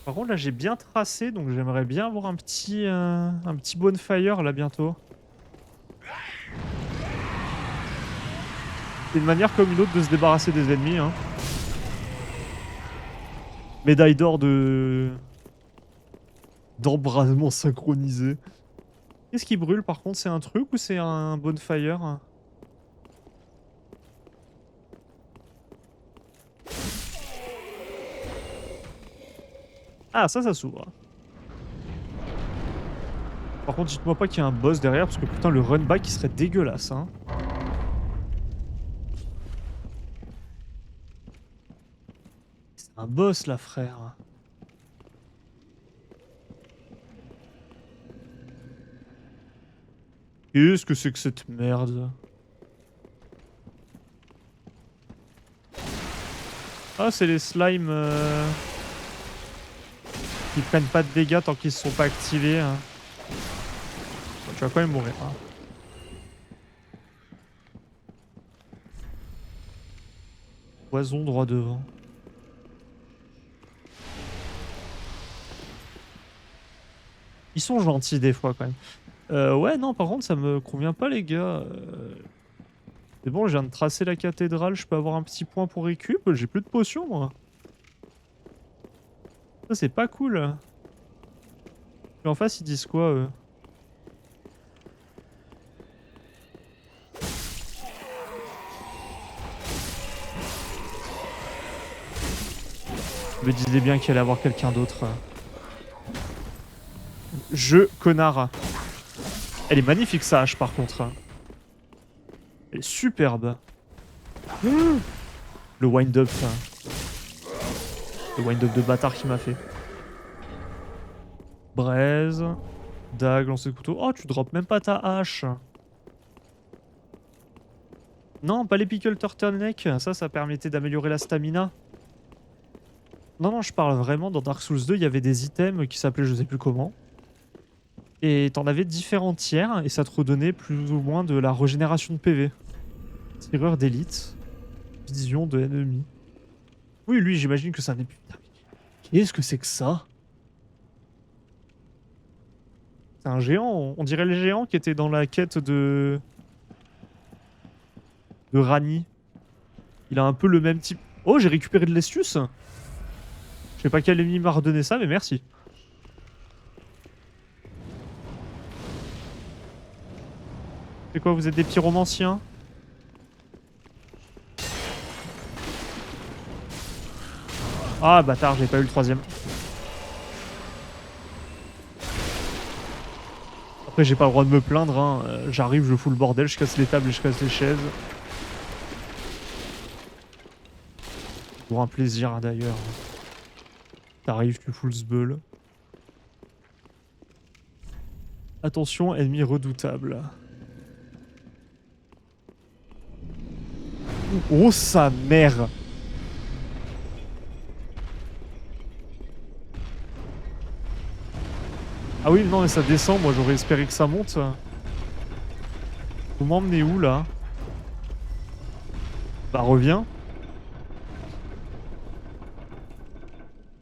Speaker 1: Par contre là j'ai bien tracé donc j'aimerais bien avoir un petit bonfire là bientôt. C'est une manière comme une autre de se débarrasser des ennemis. Hein. Médaille d'or d'embrasement synchronisé. Qu'est-ce qui brûle par contre? C'est un truc ou c'est un bonfire? Ah, ça s'ouvre. Par contre, dites-moi pas qu'il y a un boss derrière, parce que putain, le run back, il serait dégueulasse. Hein. C'est un boss, là, frère. Qu'est-ce que c'est que cette merde? Ah, c'est les slimes qui prennent pas de dégâts tant qu'ils se sont pas activés. Hein. Bon, tu vas quand même mourir. Hein. Poison droit devant. Ils sont gentils des fois quand même. Ouais, non, par contre, ça me convient pas, les gars. C'est bon, je viens de tracer la cathédrale, je peux avoir un petit point pour récup. J'ai plus de potions, moi. Ça, c'est pas cool. Et en face, ils disent quoi, eux? Je me disais bien qu'il allait avoir quelqu'un d'autre. Connard. Elle est magnifique, sa hache, par contre. Elle est superbe. Le wind-up. Le wind-up de bâtard qu'il m'a fait. Braise. Dague, lancer de couteau. Oh, tu drops même pas ta hache. Non, pas les pickle turtleneck. Ça permettait d'améliorer la stamina. Non, je parle vraiment. Dans Dark Souls 2, il y avait des items qui s'appelaient je sais plus comment. Et t'en avais différents tiers, et ça te redonnait plus ou moins de la régénération de PV. Tireur d'élite. Vision de ennemi. Oui, lui, j'imagine que ça n'est plus... Qu'est-ce que c'est que ça? C'est un géant. On dirait le géant qui était dans la quête de Rani. Il a un peu le même type... Oh, j'ai récupéré de l'Estius. Je sais pas quel ennemi m'a redonné ça, mais merci. C'est quoi, vous êtes des pyromanciens? Ah bâtard, j'ai pas eu le troisième. Après j'ai pas le droit de me plaindre, hein. J'arrive, je fous le bordel, je casse les tables et je casse les chaises. Pour un plaisir hein, d'ailleurs. T'arrives, tu fous le sbeul. Attention, ennemi redoutable. Oh sa mère! Ah oui, non mais ça descend, moi j'aurais espéré que ça monte. Vous m'emmenez où là? Bah reviens.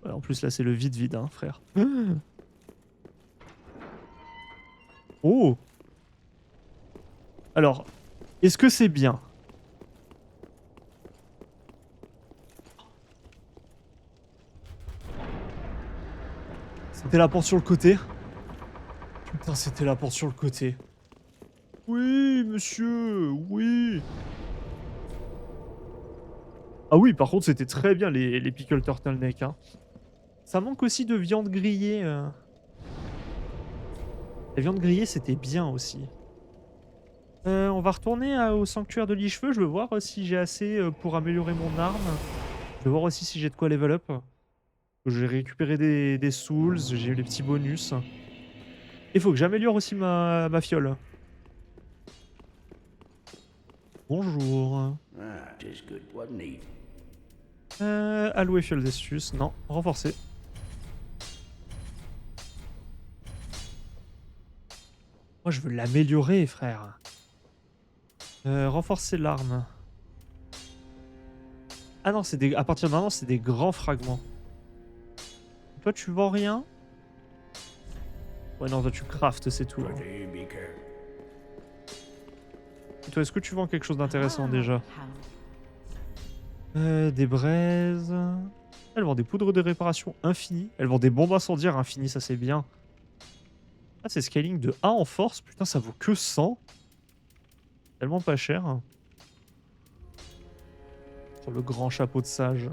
Speaker 1: Ouais, en plus là c'est le vide hein frère. Oh! Alors, est-ce que c'est bien? C'était la porte sur le côté? Putain, c'était la porte sur le côté. Oui, monsieur, oui. Ah oui, par contre, c'était très bien les pickle turtleneck. Hein. Ça manque aussi de viande grillée. La viande grillée, c'était bien aussi. On va retourner au sanctuaire de Licheveux. Je veux voir si j'ai assez pour améliorer mon arme. Je veux voir aussi si j'ai de quoi level up. J'ai récupéré des souls, j'ai eu les petits bonus. Il faut que j'améliore aussi ma fiole. Bonjour.
Speaker 3: Ah, 'tis good, wasn't he?
Speaker 1: Allouer fiole d'astuce. Non, renforcer. Moi, je veux l'améliorer, frère. Renforcer l'arme. Ah non, c'est des... à partir d'un moment, c'est des grands fragments. Toi, tu vends rien? Ouais, non, toi, tu craftes, c'est tout. Hein.
Speaker 3: Pretty be careful.
Speaker 1: Et toi, est-ce que tu vends quelque chose d'intéressant
Speaker 6: Ah,
Speaker 1: déjà?
Speaker 6: how-
Speaker 1: Des braises. Elle vend des poudres de réparation infinies. Elle vend des bombes incendiaires infinies, ça c'est bien. Ah, c'est scaling de A en force. Putain, ça vaut que 100. Tellement pas cher. Sur le grand chapeau de sage.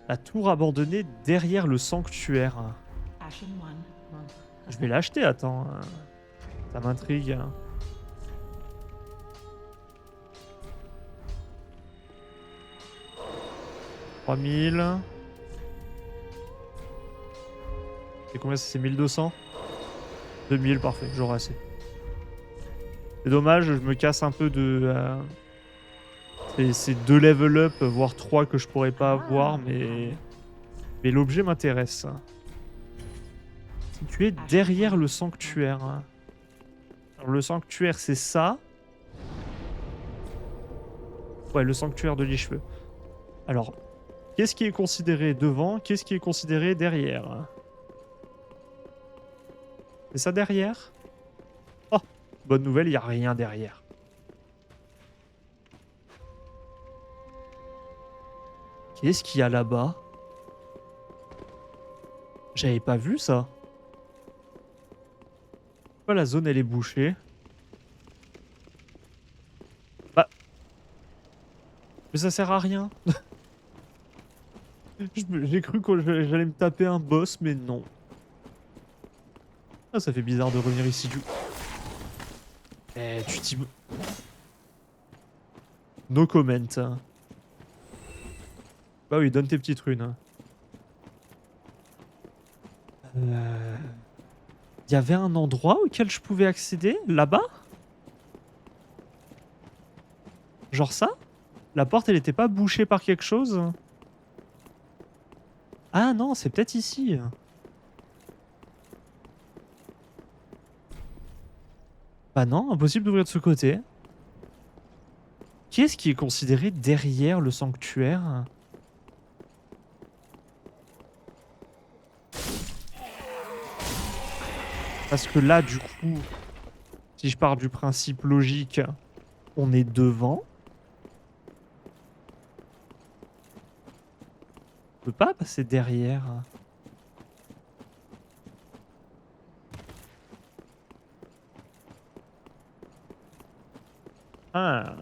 Speaker 1: La tour abandonnée derrière le sanctuaire.
Speaker 6: Ashen One. Well,
Speaker 1: Je vais l'acheter, attends. Ça m'intrigue. 3000. Et combien c'est 1200? 2000, parfait, j'aurai assez. C'est dommage, je me casse un peu de... c'est 2 level up, voire 3 que je pourrais pas avoir, mais l'objet m'intéresse. Situé derrière le sanctuaire. Alors, le sanctuaire, c'est ça. Ouais, le sanctuaire de Licheveux. Alors, qu'est-ce qui est considéré devant? Qu'est-ce qui est considéré derrière? C'est ça derrière? Oh, bonne nouvelle, il n'y a rien derrière. Qu'est-ce qu'il y a là-bas? J'avais pas vu ça. Pourquoi la zone elle est bouchée? Bah. Mais ça sert à rien. J'ai cru que j'allais me taper un boss, mais non. Ah, ça fait bizarre de revenir ici du... Eh, tu t'y... No comment. Bah oui, donne tes petites runes. Il y avait un endroit auquel je pouvais accéder? Là-bas? Genre ça? La porte, elle était pas bouchée par quelque chose? Ah non, c'est peut-être ici. Bah non, impossible d'ouvrir de ce côté. Qu'est-ce qui est considéré derrière le sanctuaire? Parce que là, du coup, si je pars du principe logique, on est devant. On peut pas passer derrière. Ah.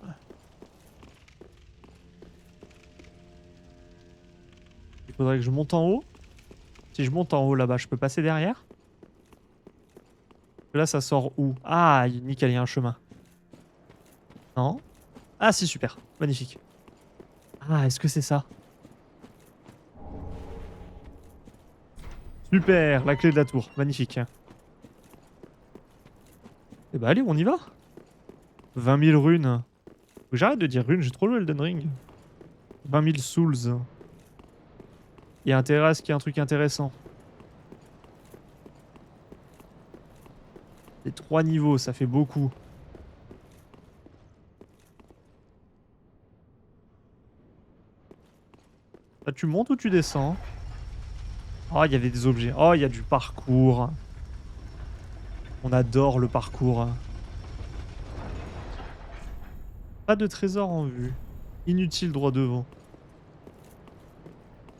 Speaker 1: Il faudrait que je monte en haut. Si je monte en haut là-bas, je peux passer derrière. Là, ça sort où? Ah, nickel, il y a un chemin. Non? Ah si, super. Magnifique. Ah, est-ce que c'est ça? Super, la clé de la tour. Magnifique. Eh bah allez, on y va. 20 000 runes. Faut que j'arrête de dire runes, j'ai trop le Elden Ring. 20 000 souls. Il y a intérêt à ce qu'il y ait un truc intéressant. C'est 3 niveaux, ça fait beaucoup. Là, tu montes ou tu descends? Oh, il y avait des objets. Oh, il y a du parcours. On adore le parcours. Pas de trésor en vue. Inutile droit devant.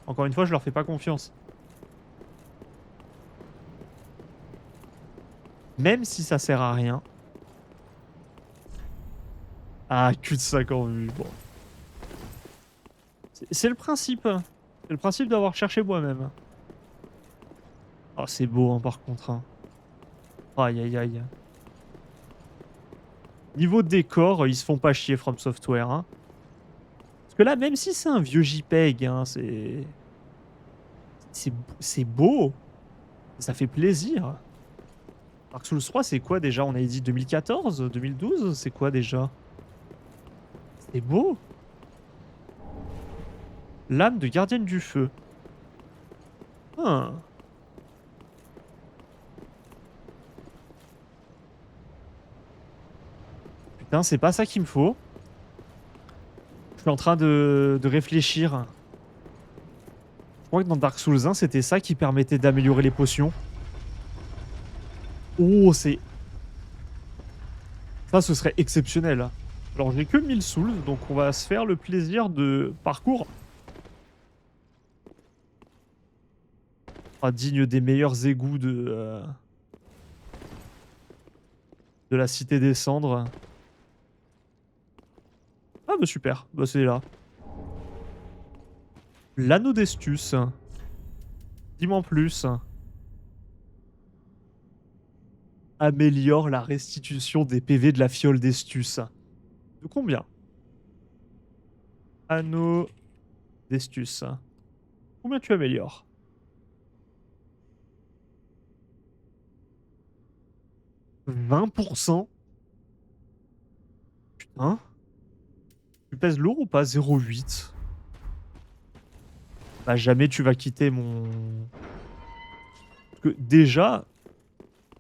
Speaker 1: Encore une fois, je leur fais pas confiance. Même si ça sert à rien. Ah, cul-de-sac en vue. Bon. C'est le principe. C'est le principe d'avoir cherché moi-même. Oh, c'est beau, hein, par contre. Hein. Aïe, aïe, aïe. Niveau décor, ils se font pas chier From Software. Hein. Parce que là, même si c'est un vieux JPEG, hein, c'est beau. Ça fait plaisir. Dark Souls 3, c'est quoi déjà? On avait dit 2014, 2012? C'est quoi déjà? C'est beau. L'âme de gardienne du feu. Ah. Putain, c'est pas ça qu'il me faut. Je suis en train de réfléchir. Je crois que dans Dark Souls 1, c'était ça qui permettait d'améliorer les potions. Oh, c'est... Ça, ce serait exceptionnel. Alors, j'ai que 1000 souls, donc on va se faire le plaisir de parcours. Digne des meilleurs égouts de la Cité des Cendres. Ah bah super, bah c'est là. L'anneau d'Estus. Dis-moi en plus. Améliore la restitution des PV de la fiole d'Estus. De combien? Anneau d'Estus. Combien tu améliores? « 20%. Putain. Tu pèses lourd ou pas? 0,8. Bah jamais tu vas quitter mon... Parce que déjà,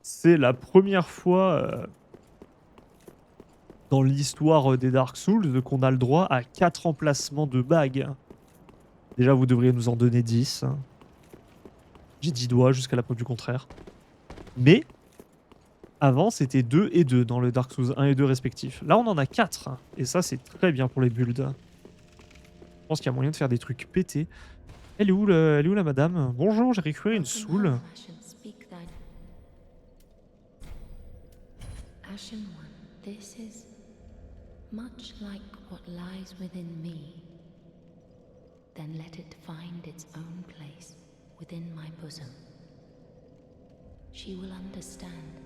Speaker 1: c'est la première fois dans l'histoire des Dark Souls qu'on a le droit à 4 emplacements de bagues. Déjà, vous devriez nous en donner 10. J'ai 10 doigts jusqu'à la preuve du contraire. Mais... Avant, c'était 2 et 2 dans le Dark Souls 1 et 2 respectifs. Là, on en a 4. Et ça, c'est très bien pour les builds. Je pense qu'il y a moyen de faire des trucs pétés. Elle est où la madame? Bonjour, j'ai récupéré une soul.
Speaker 7: Ashen One, this is much like what lies within me. Then let it find its own place within my bosom. She will understand.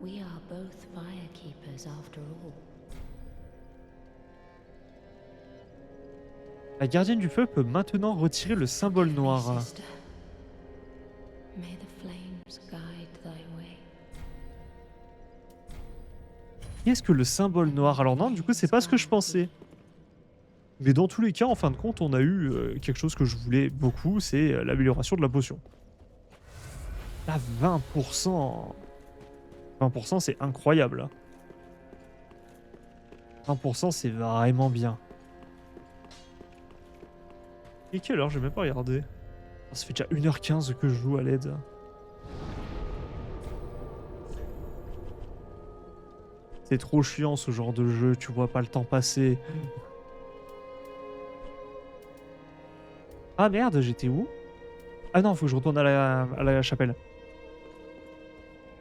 Speaker 7: We are both firekeepers after all.
Speaker 1: La gardienne du feu peut maintenant retirer le symbole noir.
Speaker 7: Sister, may the flames guide thy way.
Speaker 1: Qu'est-ce que le symbole noir? Alors non, du coup, c'est pas ce que je pensais. Mais dans tous les cas, en fin de compte, on a eu quelque chose que je voulais beaucoup, c'est l'amélioration de la potion. Là, 20%. 20%, c'est incroyable. 20%, c'est vraiment bien. Et quelle heure? J'ai même pas regardé. Ça fait déjà 1h15 que je joue à l'aide. C'est trop chiant ce genre de jeu, tu vois pas le temps passer. Ah merde, j'étais où? Ah non, faut que je retourne à la chapelle.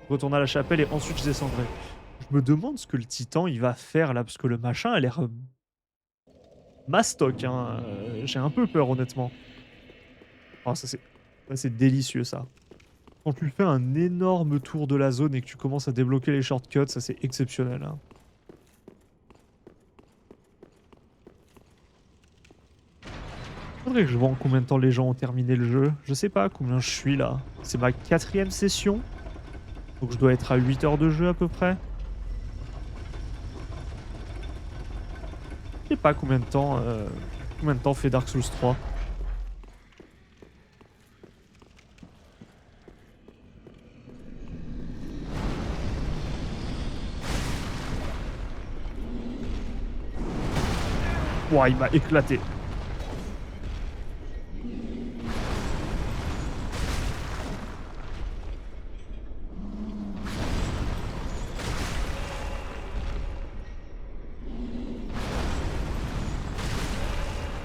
Speaker 1: Je retourne à la chapelle et ensuite je descendrai. Je me demande ce que le titan il va faire là, parce que le machin a l'air mastoc, hein. J'ai un peu peur honnêtement. Ah, ça c'est délicieux ça. Quand tu fais un énorme tour de la zone et que tu commences à débloquer les shortcuts, ça c'est exceptionnel. Hein. Faudrait que je vois en combien de temps les gens ont terminé le jeu. Je sais pas combien je suis là. C'est ma 4e session. Donc je dois être à 8 heures de jeu à peu près. Je sais pas combien de temps fait Dark Souls 3. Ouah, il m'a éclaté.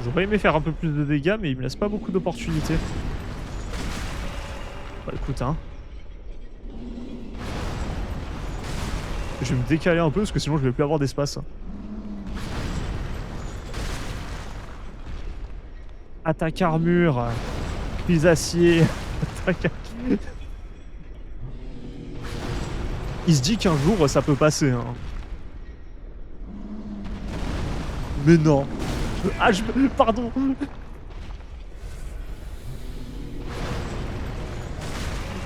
Speaker 1: J'aurais aimé faire un peu plus de dégâts, mais il me laisse pas beaucoup d'opportunités. Bah écoute, hein. Je vais me décaler un peu, parce que sinon je vais plus avoir d'espace. Attaque armure, prise acier, attaque... Il se dit qu'un jour ça peut passer. Hein. Mais non. Ah, pardon.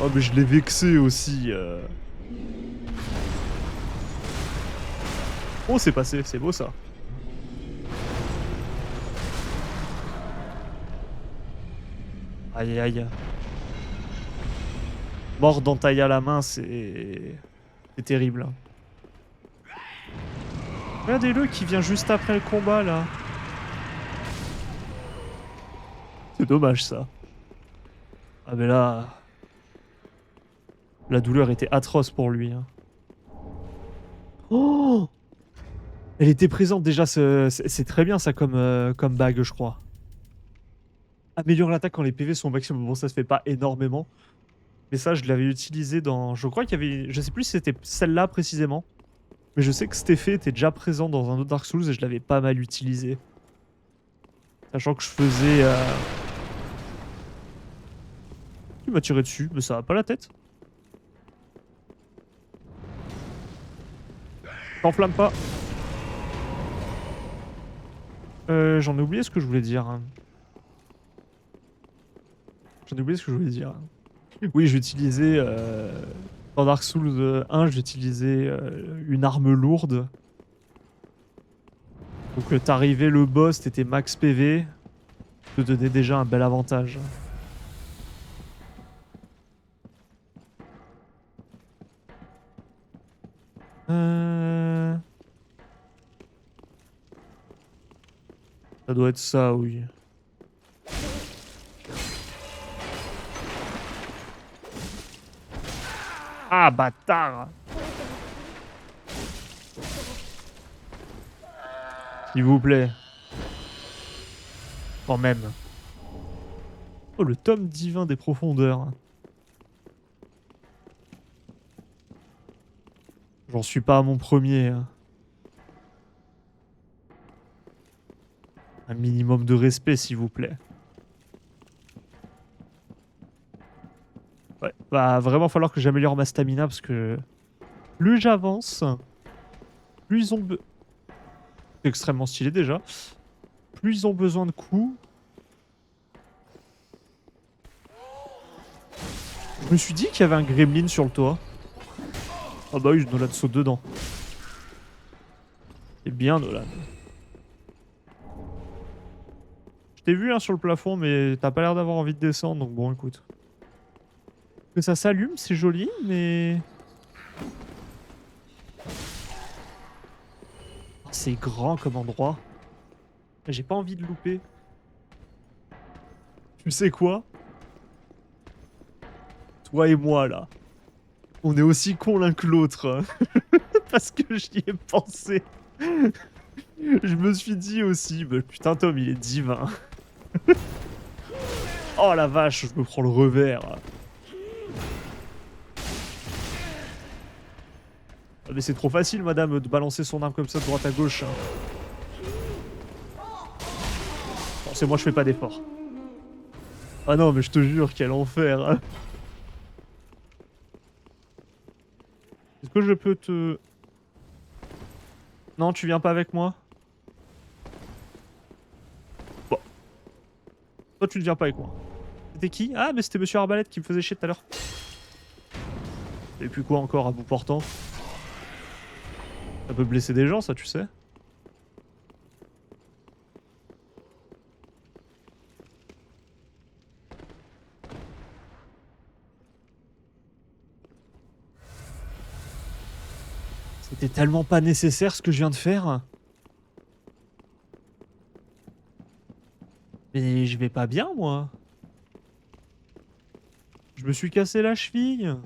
Speaker 1: Oh mais je l'ai vexé aussi. Oh c'est passé, c'est beau ça. Aïe aïe. Mort d'entaille à la main, c'est terrible. Regardez-le qui vient juste après le combat là. C'est dommage ça. Ah mais là... La douleur était atroce pour lui. Hein. Oh, elle était présente déjà, c'est très bien ça comme bague je crois. Améliore l'attaque quand les PV sont au maximum. Bon ça se fait pas énormément. Mais ça je l'avais utilisé dans... Je crois qu'il y avait... Je sais plus si c'était celle-là précisément. Mais je sais que cet effet était déjà présent dans un autre Dark Souls et je l'avais pas mal utilisé. Sachant que je faisais... Il m'a tiré dessus, mais ça va pas la tête. T'enflamme pas. J'en ai oublié ce que je voulais dire. Oui, j'utilisais... Dans Dark Souls 1, j'utilisais une arme lourde. Donc t'arrivais le boss, t'étais max PV. Ça te donnait déjà un bel avantage. Ça doit être ça, oui. Ah, bâtard! S'il vous plaît. Quand même. Oh, le tome divin des profondeurs. J'en suis pas à mon premier. Hein. Un minimum de respect, s'il vous plaît. Ouais, va vraiment falloir que j'améliore ma stamina parce que plus j'avance, plus ils ont... C'est extrêmement stylé déjà. Plus ils ont besoin de coups. Je me suis dit qu'il y avait un gremlin sur le toit. Ah bah oui, Nolan saute dedans. C'est bien Nolan. Je t'ai vu hein, sur le plafond, mais t'as pas l'air d'avoir envie de descendre, donc bon, écoute. Que ça s'allume, c'est joli, mais... Oh, c'est grand comme endroit. J'ai pas envie de louper. Tu sais quoi? Toi et moi, là. On est aussi cons l'un que l'autre. Parce que j'y ai pensé. Je me suis dit aussi, bah, putain Tom, il est divin. Oh la vache, je me prends le revers. Ah, mais c'est trop facile, madame, de balancer son arme comme ça de droite à gauche. Non, c'est moi, je fais pas d'effort. Ah non, mais je te jure, quel enfer. Est-ce que je peux te... Non, tu viens pas avec moi? Bon. Toi, tu ne viens pas avec moi. C'était qui? Ah, mais c'était Monsieur Arbalète qui me faisait chier tout à l'heure. Et puis quoi encore à bout portant? Ça peut blesser des gens, ça, tu sais. C'était tellement pas nécessaire ce que je viens de faire. Mais je vais pas bien, moi. Je me suis cassé la cheville.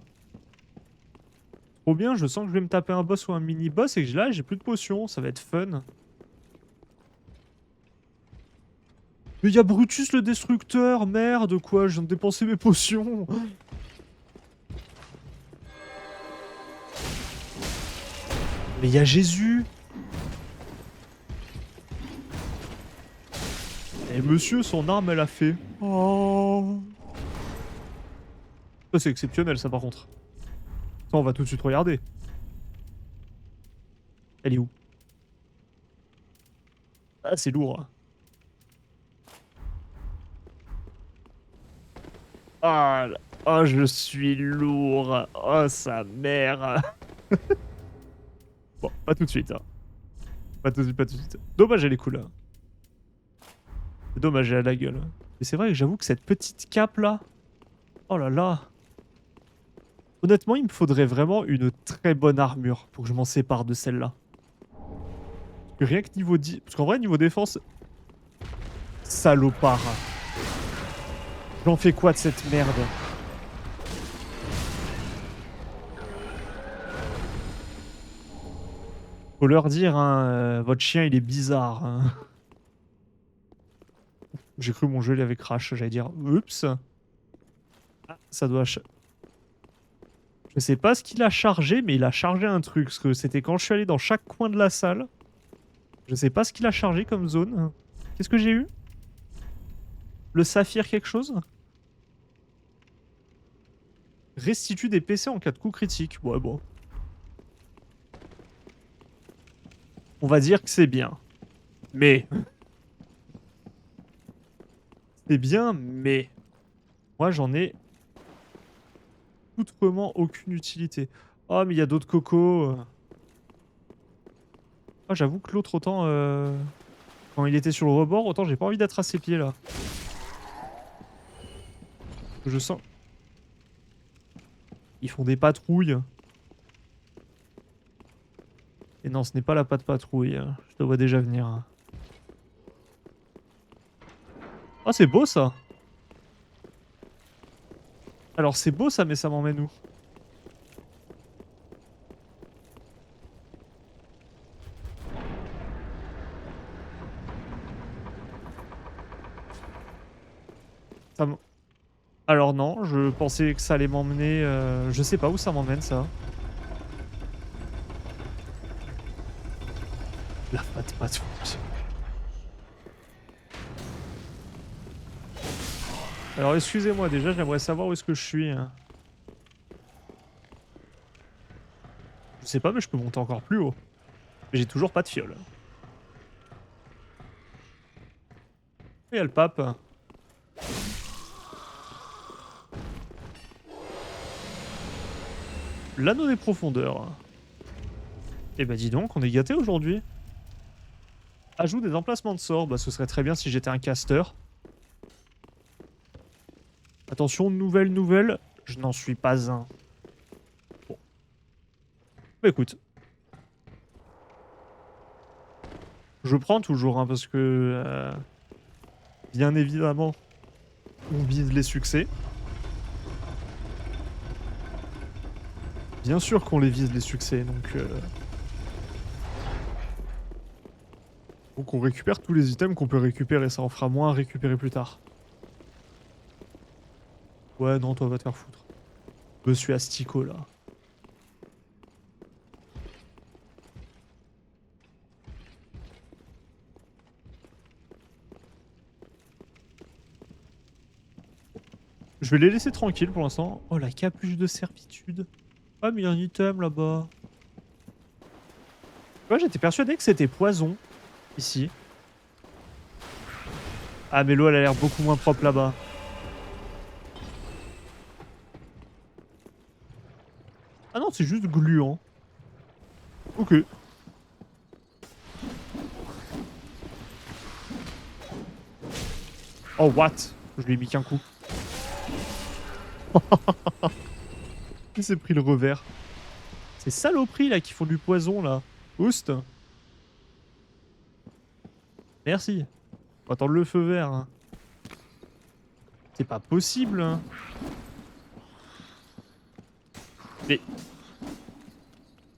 Speaker 1: Trop bien, je sens que je vais me taper un boss ou un mini-boss et que là, j'ai plus de potions. Ça va être fun. Mais il y a Brutus le destructeur, merde, quoi, je viens de dépenser mes potions. Mais il y a Jésus. Et monsieur, son arme, elle a fait. Oh. Ça, c'est exceptionnel, ça, par contre. Ça, on va tout de suite regarder. Elle est où? Ah, c'est lourd. Hein. Ah, oh, je suis lourd. Oh, sa mère. Bon, pas tout de suite. Hein. Pas tout de suite, pas tout de suite. Dommage, elle est cool. Hein. C'est dommage, elle a la gueule. Mais c'est vrai que j'avoue que cette petite cape là. Oh là là. Honnêtement, il me faudrait vraiment une très bonne armure pour que je m'en sépare de celle-là. Parce que rien que niveau 10... Parce qu'en vrai, niveau défense... Salopard. J'en fais quoi de cette merde? Faut leur dire, hein, votre chien il est bizarre. Hein. J'ai cru mon jeu il avait crash, j'allais dire oups. Ah, ça doit... Je sais pas ce qu'il a chargé, mais il a chargé un truc. Parce que c'était quand je suis allé dans chaque coin de la salle. Je sais pas ce qu'il a chargé comme zone. Qu'est-ce que j'ai eu? Le saphir quelque chose? Restitue des PC en cas de coup critique. Ouais, bon. On va dire que c'est bien. Mais... C'est bien, mais... Moi, j'en ai... outrement aucune utilité. Oh, mais il y a d'autres cocos. Ah, j'avoue que l'autre, autant... Quand il était sur le rebord, autant j'ai pas envie d'être à ses pieds, là. Je sens... Ils font des patrouilles. Et non, ce n'est pas la patte patrouille. Je te vois déjà venir. Ah, c'est beau, ça. Alors, c'est beau, ça, mais ça m'emmène où? Ça m- Alors non, je pensais que ça allait m'emmener... Je sais pas où ça m'emmène, ça. La patte patrouille. Alors, excusez-moi, déjà, j'aimerais savoir où est-ce que je suis. Hein. Je sais pas, mais je peux monter encore plus haut. Mais j'ai toujours pas de fiole. Et il y a le pape. L'anneau des profondeurs. Eh bah dis donc, on est gâtés aujourd'hui. Ajout des emplacements de sorts. Bah ce serait très bien si j'étais un caster. Attention, nouvelle. Je n'en suis pas un. Bon. Bah écoute. Je prends toujours, hein, parce que... bien évidemment, on vise les succès. Bien sûr qu'on les vise les succès, donc... Donc on récupère tous les items qu'on peut récupérer, ça en fera moins à récupérer plus tard. Ouais, non, toi va te faire foutre. Monsieur Astico, là. Je vais les laisser tranquilles pour l'instant. Oh, la capuche de servitude. Ah, mais il y a un item là-bas. Ouais, j'étais persuadé que c'était poison, ici. Ah, mais l'eau, elle a l'air beaucoup moins propre là-bas. Ah non, c'est juste gluant. Ok. Oh, what? Je lui ai mis qu'un coup. Il s'est pris le revers. Ces saloperies là qui font du poison là. Oust. Merci. On va attendre le feu vert. Hein. C'est pas possible. Hein. Mais...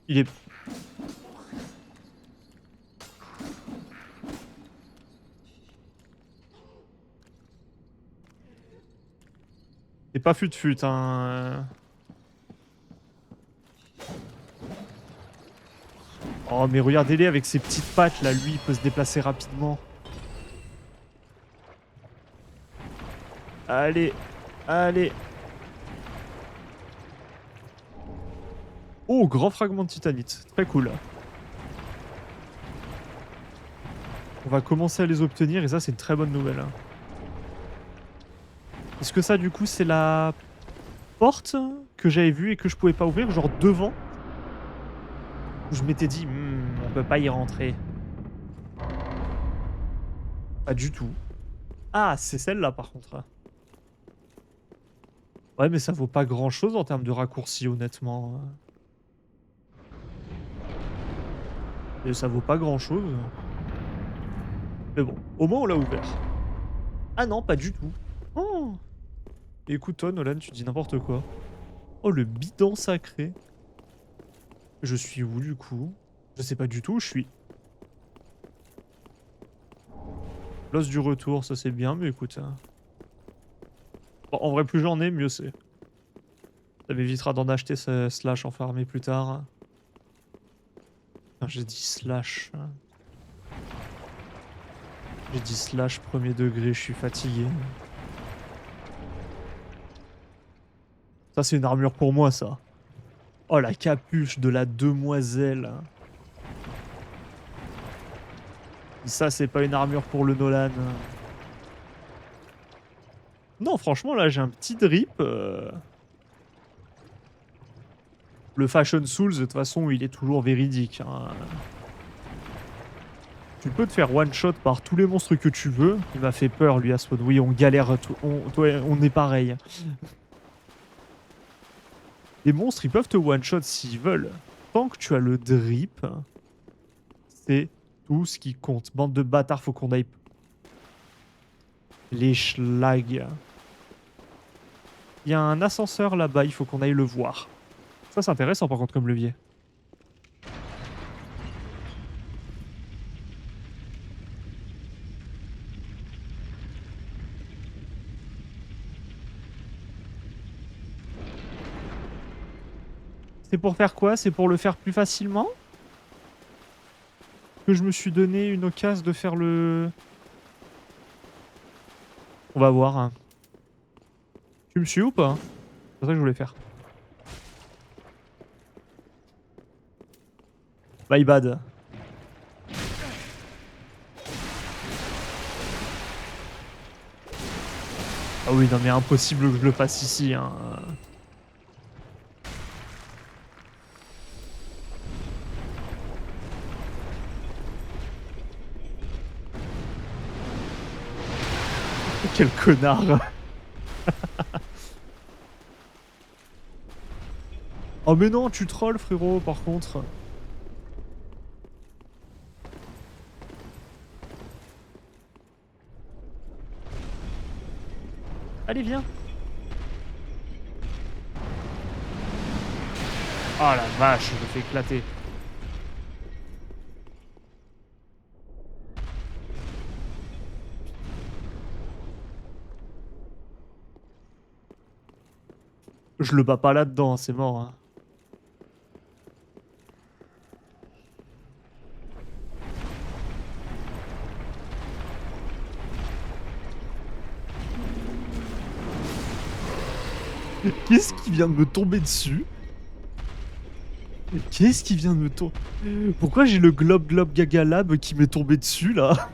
Speaker 1: Il est... C'est pas fut-fut, hein. Oh, mais regardez-les avec ses petites pattes, là. Lui, il peut se déplacer rapidement. Allez. Allez. Oh, grand fragment de titanite. Très cool. On va commencer à les obtenir, et ça, c'est une très bonne nouvelle. Hein. Est-ce que ça, du coup, c'est la porte que j'avais vue et que je pouvais pas ouvrir, genre devant? Je m'étais dit, on peut pas y rentrer. Pas du tout. Ah, c'est celle-là, par contre. Ouais, mais ça vaut pas grand-chose en termes de raccourci, honnêtement. Et ça vaut pas grand-chose. Mais bon, au moins, on l'a ouvert. Ah non, pas du tout. Oh. Écoute, toi, Nolan, tu dis n'importe quoi. Oh, le bidon sacré. Je suis où, du coup? Je sais pas du tout où je suis. L'os du retour, ça c'est bien, mais écoute... Bon, en vrai, plus j'en ai, mieux c'est. Ça m'évitera d'en acheter ce slash en farmer plus tard. J'ai dit slash. J'ai dit slash premier degré, je suis fatigué. Ça, c'est une armure pour moi, ça. Oh, la capuche de la demoiselle. Ça, c'est pas une armure pour le Nolan. Non, franchement, là, j'ai un petit drip. Le Fashion Souls, de toute façon, il est toujours véridique. Hein. Tu peux te faire one-shot par tous les monstres que tu veux. Il m'a fait peur, lui, à ce moment. Oui, on galère. On est pareil. Les monstres, ils peuvent te one-shot s'ils veulent. Tant que tu as le drip, c'est tout ce qui compte. Bande de bâtards, faut qu'on aille... Les schlags. Il y a un ascenseur là-bas, il faut qu'on aille le voir. Ça, c'est intéressant, par contre, comme levier. C'est pour faire quoi? C'est pour le faire plus facilement? Que je me suis donné une occasion de faire le... On va voir. Hein. Tu me suis ou pas? C'est ça que je voulais faire. My bad. Ah oui, non mais impossible que je le fasse ici. Hein. Quel connard. Oh mais non, tu trolls frérot par contre. Allez viens. Oh la vache, je me fais éclater. Je le bats pas là-dedans, c'est mort. Hein. Qu'est-ce qui vient de me tomber dessus? Qu'est-ce qui vient de me tomber? Pourquoi j'ai le Globe Globe Gaga Lab qui m'est tombé dessus là?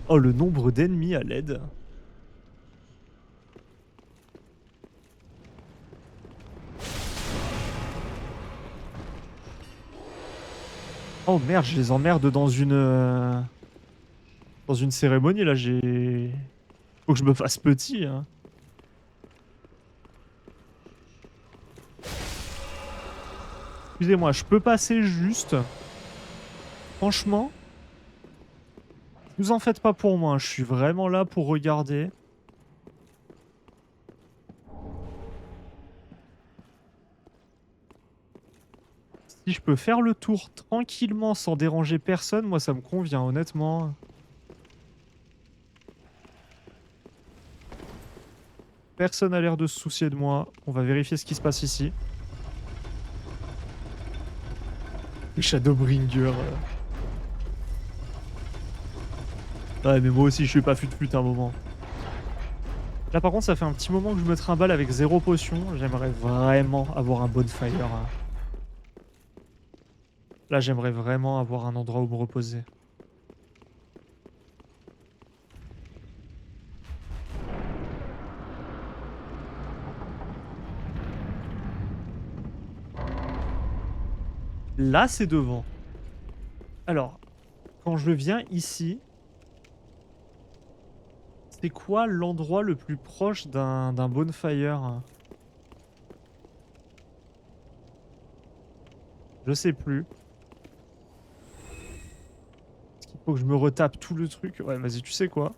Speaker 1: Oh, le nombre d'ennemis à l'aide. Oh merde, je les emmerde dans une cérémonie là, faut que je me fasse petit, hein. Excusez-moi, je peux passer juste. Franchement, vous en faites pas pour moi, je suis vraiment là pour regarder. Si je peux faire le tour tranquillement sans déranger personne, moi ça me convient honnêtement. Personne n'a l'air de se soucier de moi. On va vérifier ce qui se passe ici. Le Shadowbringer. Ouais, mais moi aussi je suis pas fut-fut à un moment. Là par contre ça fait un petit moment que je me trimballe avec 0 potion. J'aimerais vraiment avoir un bonfire. Là j'aimerais vraiment avoir un endroit où me reposer. Là c'est devant. Alors, quand je viens ici, c'est quoi l'endroit le plus proche d'un bonfire? Je sais plus. Est-ce qu'il faut que je me retape tout le truc? Ouais, vas-y, tu sais quoi?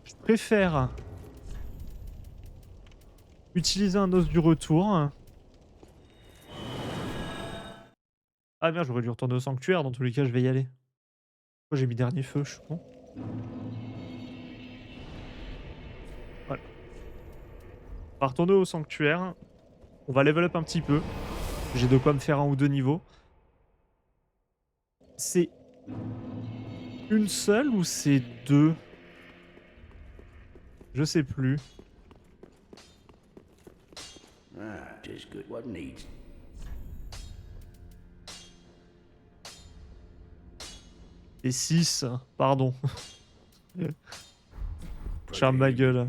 Speaker 1: Je préfère utiliser un os du retour. Ah merde, j'aurais dû retourner au sanctuaire, dans tous les cas je vais y aller. Pourquoi j'ai mis dernier feu, je suis con. Voilà. On va retourner au sanctuaire. On va level up un petit peu. J'ai de quoi me faire 1 ou 2 niveaux. C'est une seule ou c'est 2? Je sais plus.
Speaker 3: Ah, 'tis good what needs.
Speaker 1: Et 6, pardon. Charme ma gueule.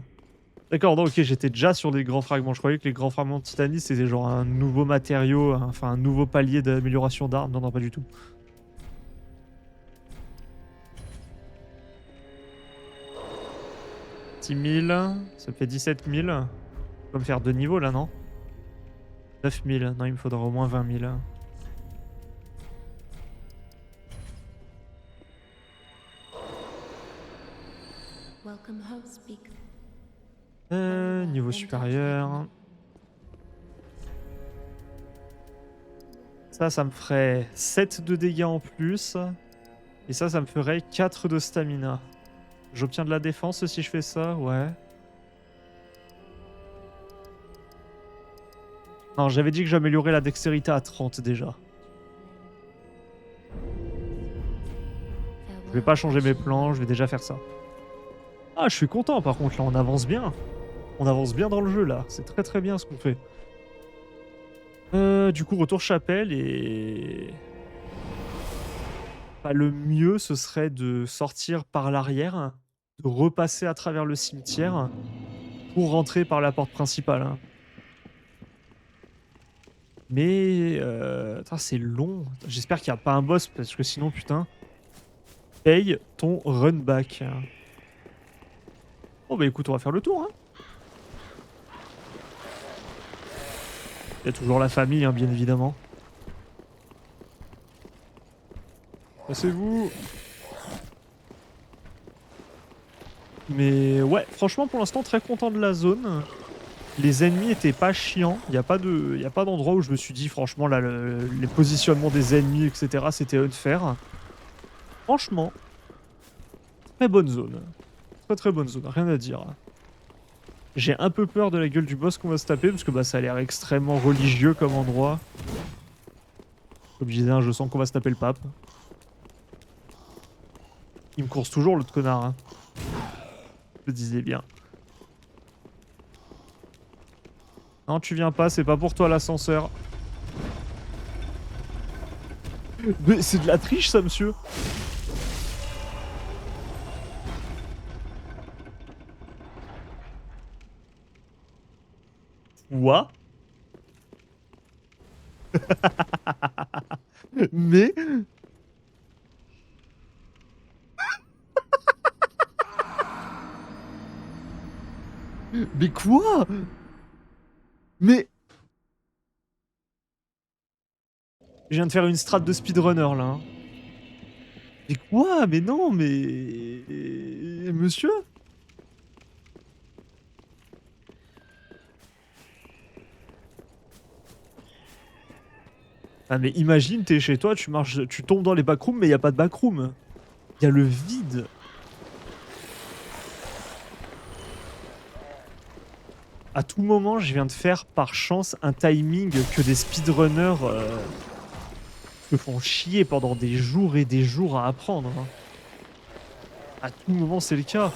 Speaker 1: D'accord, non, ok, j'étais déjà sur des grands fragments. Je croyais que les grands fragments de Titanie, c'était genre un nouveau matériau, enfin un nouveau palier d'amélioration d'armes. Non, non, pas du tout. « 10 000, ça me fait 17 000. On peut me faire 2 niveaux là, non? 9 000, non, il me faudra au moins 20 000.
Speaker 7: Welcome home, speak.
Speaker 1: Niveau supérieur. Ça me ferait 7 de dégâts en plus. Et ça me ferait 4 de stamina. J'obtiens de la défense si je fais ça, ouais. Non, j'avais dit que j'améliorais la dextérité à 30 déjà. Je vais pas changer mes plans, je vais déjà faire ça. Ah, je suis content par contre, là on avance bien. On avance bien dans le jeu là, c'est très très bien ce qu'on fait. Du coup, retour chapelle et... Bah, le mieux ce serait de sortir par l'arrière, de repasser à travers le cimetière pour rentrer par la porte principale. Hein. Mais c'est long. J'espère qu'il n'y a pas un boss parce que sinon, putain, paye ton run back. Bon bah écoute, on va faire le tour. Hein. Il y a toujours la famille, hein, bien évidemment. Passez-vous. Mais ouais, franchement, pour l'instant, très content de la zone. Les ennemis étaient pas chiants. Il n'y a pas d'endroit où je me suis dit, franchement, là, les positionnements des ennemis, etc., c'était unfair. Franchement, très bonne zone. Très très bonne zone, rien à dire. J'ai un peu peur de la gueule du boss qu'on va se taper, parce que bah, ça a l'air extrêmement religieux comme endroit. Comme je disais, hein, je sens qu'on va se taper le pape. Il me course toujours, l'autre connard. Hein. Je me disais bien. Non, tu viens pas, c'est pas pour toi l'ascenseur. Mais c'est de la triche ça, monsieur. Quoi? Mais... Mais quoi? Mais... Je viens de faire une strat de speedrunner là. Hein. Mais quoi? Mais non, mais... Monsieur? Ah mais imagine, t'es chez toi, tu marches, tu tombes dans les backrooms, mais il y a pas de backroom. Il y a le vide. À tout moment, je viens de faire par chance un timing que des speedrunners se font chier pendant des jours et des jours à apprendre. Hein. À tout moment, c'est le cas.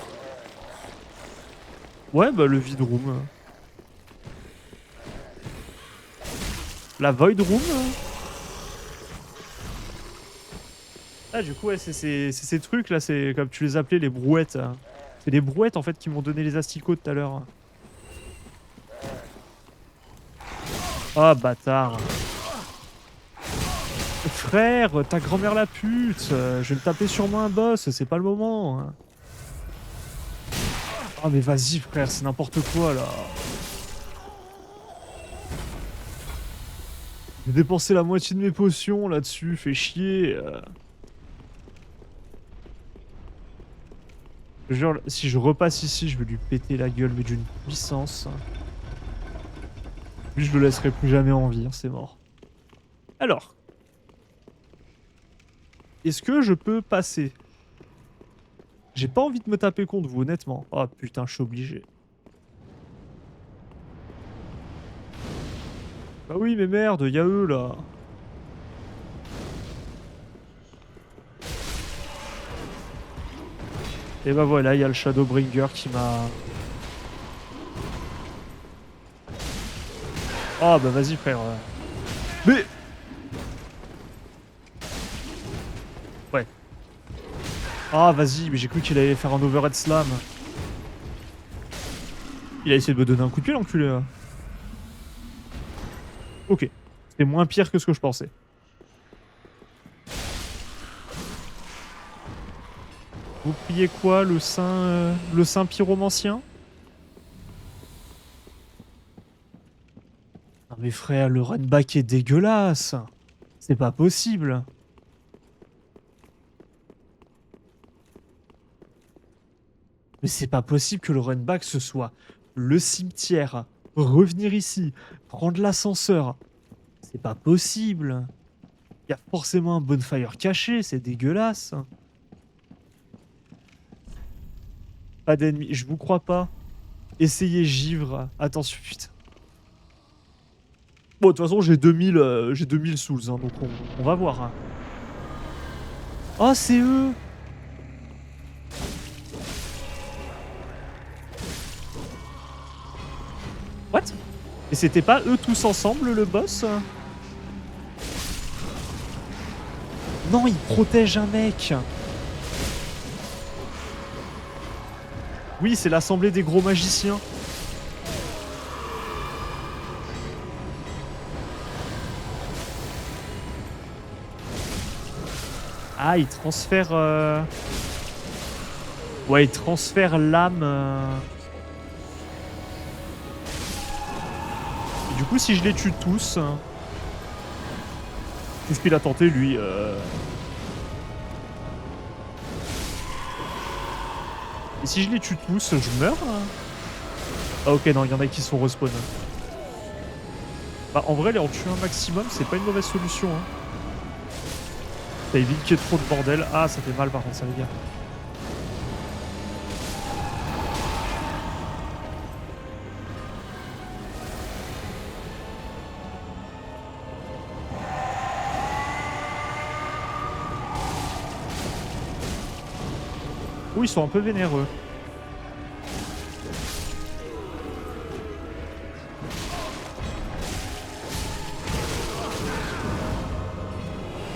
Speaker 1: Ouais, bah le vide room. La void room. Ah, du coup, ouais, c'est ces trucs là, c'est comme tu les appelais, les brouettes. Hein. C'est les brouettes en fait qui m'ont donné les asticots tout à l'heure. Ah, bâtard. Frère, ta grand-mère la pute. Je vais me taper sur moi un boss, c'est pas le moment. Hein. Ah, mais vas-y, frère, c'est n'importe quoi là. J'ai dépensé la moitié de mes potions là-dessus, fait chier. Je jure, si je repasse ici, je vais lui péter la gueule, mais d'une puissance. Lui, je le laisserai plus jamais en vie, hein, c'est mort. Alors. Est-ce que je peux passer? J'ai pas envie de me taper contre vous, honnêtement. Oh putain, je suis obligé. Bah oui, mais merde, y'a eux là. Et bah voilà, il y a le Shadowbringer qui m'a... Ah bah vas-y frère. Mais... Ouais. Ah vas-y, mais j'ai cru qu'il allait faire un overhead slam. Il a essayé de me donner un coup de pied l'enculé là. Ok. C'était moins pire que ce que je pensais. Vous priez quoi, le saint pyromancien? Non mais frère, le runback est dégueulasse. C'est pas possible. Mais c'est pas possible que le runback ce soit le cimetière, revenir ici, prendre l'ascenseur. C'est pas possible. Il y a forcément un bonfire caché, c'est dégueulasse. Pas d'ennemis, je vous crois pas. Essayez givre. Attention, putain. Bon, de toute façon, j'ai 2000 souls, hein, donc on va voir. Hein. Oh, c'est eux! What? Et c'était pas eux tous ensemble, le boss? Non, il protège un mec! Oui, c'est l'assemblée des gros magiciens. Ah, il transfère... Ouais, il transfère l'âme... Et du coup, si je les tue tous... Qu'est-ce qu'il a tenté, lui Et si je les tue tous, je meurs Ah ok, non, il y en a qui sont respawn. Bah en vrai, les en tuer un maximum, c'est pas une mauvaise solution. Hein. Ça évite qu'il y ait trop de bordel. Ah, ça fait mal par contre, ça les gars. Oh, ils sont un peu vénéreux.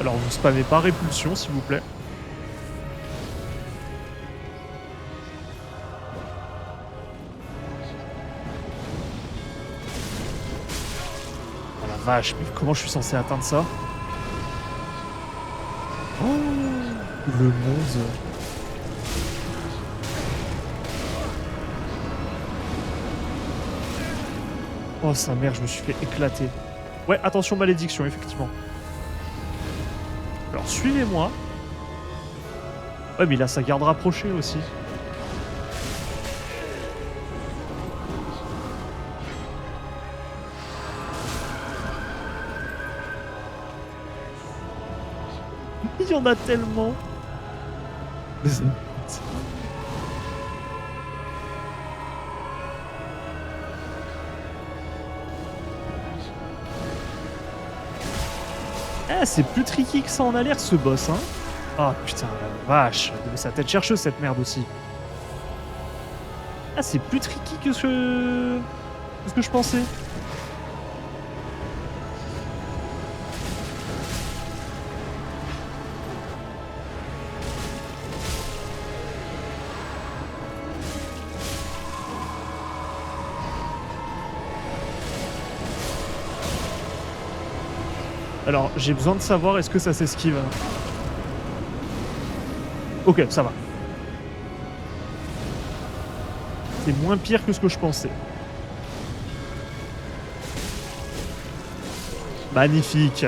Speaker 1: Alors vous spammez pas répulsion s'il vous plaît. Oh la vache, mais comment je suis censé atteindre ça? Oh, le monde. Oh sa mère, je me suis fait éclater. Ouais, attention malédiction, effectivement. Alors suivez-moi. Ouais, mais il a sa garde rapprochée aussi. Il y en a tellement. Ah, c'est plus tricky que ça en a l'air ce boss, hein. Ah putain, la vache. Mais sa tête chercheuse cette merde aussi. Ah, c'est plus tricky que ce que je pensais. Alors, j'ai besoin de savoir est-ce que ça s'esquive. Ok, ça va. C'est moins pire que ce que je pensais. Magnifique.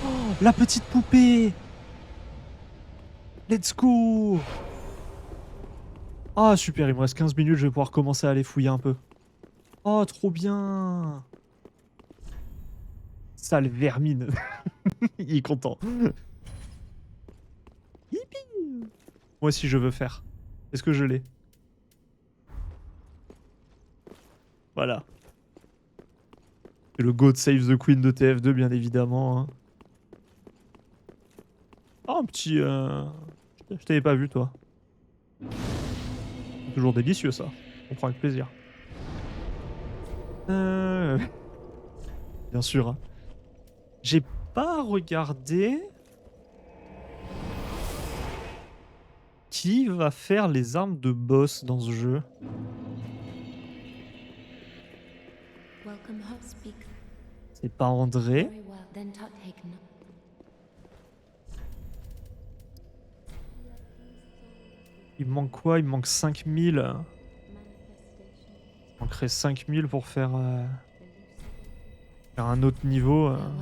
Speaker 1: Oh, la petite poupée. Let's go. Ah, super, il me reste 15 minutes, je vais pouvoir commencer à aller fouiller un peu. Oh, trop bien. Sale vermine. Il est content. Yippee. Moi aussi, je veux faire. Est-ce que je l'ai? Voilà. C'est le GOAT Save the Queen de TF2, bien évidemment. Hein. Oh, un petit... Je t'avais pas vu, toi. C'est toujours délicieux, ça. On prend avec plaisir. Bien sûr. Hein. J'ai pas regardé... Qui va faire les armes de boss dans ce jeu?
Speaker 7: Welcome, Hotspeak.
Speaker 1: C'est pas André.
Speaker 7: Very well, then Tuthaken.
Speaker 1: Il me manque quoi? Il me manque 5000. Il manquerait 5000 pour faire un autre niveau.
Speaker 7: Farewell,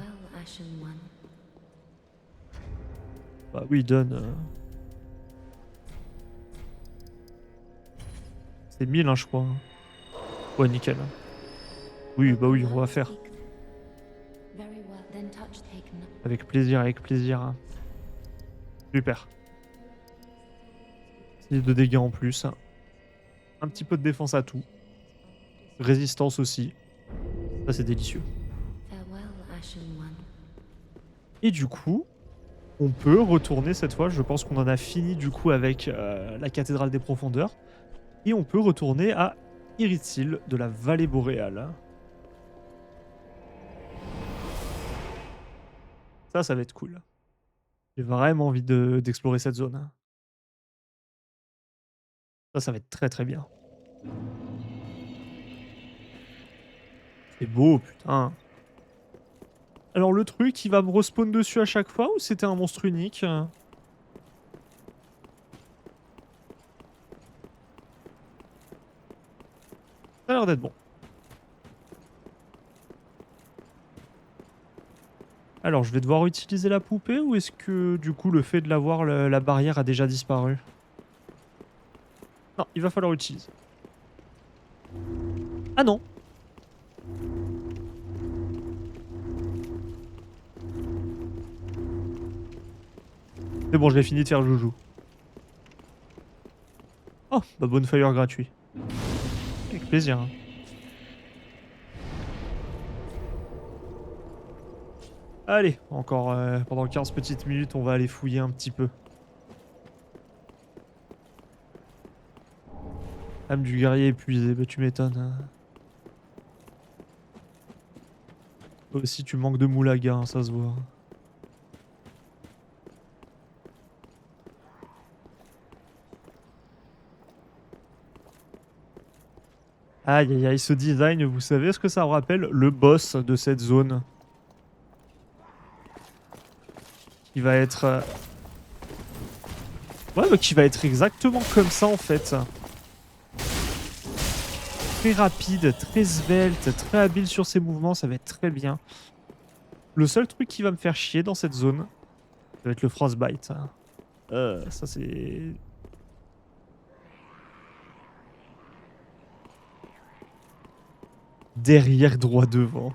Speaker 7: Ashen One.
Speaker 1: Bah oui, donne. C'est 1000, hein, je crois. Ouais, nickel. Oui, bah oui, on va faire.
Speaker 7: Very well, then Tuthaken.
Speaker 1: Avec plaisir, avec plaisir. Hein. Super. C'est de dégâts en plus. Un petit peu de défense à tout. Résistance aussi. Ça, c'est délicieux.
Speaker 7: Farewell, Ashen One.
Speaker 1: Et du coup, on peut retourner cette fois. Je pense qu'on en a fini du coup avec la cathédrale des profondeurs. Et on peut retourner à Irithyll de la vallée boréale. Ça va être cool. J'ai vraiment envie d'explorer cette zone. Ça va être très très bien. C'est beau, putain. Alors le truc, il va me respawn dessus à chaque fois ou c'était un monstre unique? Ça a l'air d'être bon. Alors je vais devoir utiliser la poupée ou est-ce que du coup le fait de l'avoir, la barrière a déjà disparu? Non, il va falloir utiliser. Ah non. C'est bon, je l'ai fini de faire joujou. Oh, bah bonfire gratuit. Avec plaisir. Hein. Allez, encore pendant 15 petites minutes, on va aller fouiller un petit peu. Âme du guerrier épuisé, bah tu m'étonnes. Hein. Toi aussi, tu manques de moulaga, hein, ça se voit. Aïe aïe aïe, ce design, vous savez ce que ça me rappelle? Le boss de cette zone. Qui va être... Ouais, bah, qui va être exactement comme ça en fait. Très rapide, très svelte, très habile sur ses mouvements, ça va être très bien. Le seul truc qui va me faire chier dans cette zone, ça va être le frostbite. Ça c'est... Derrière, droit devant.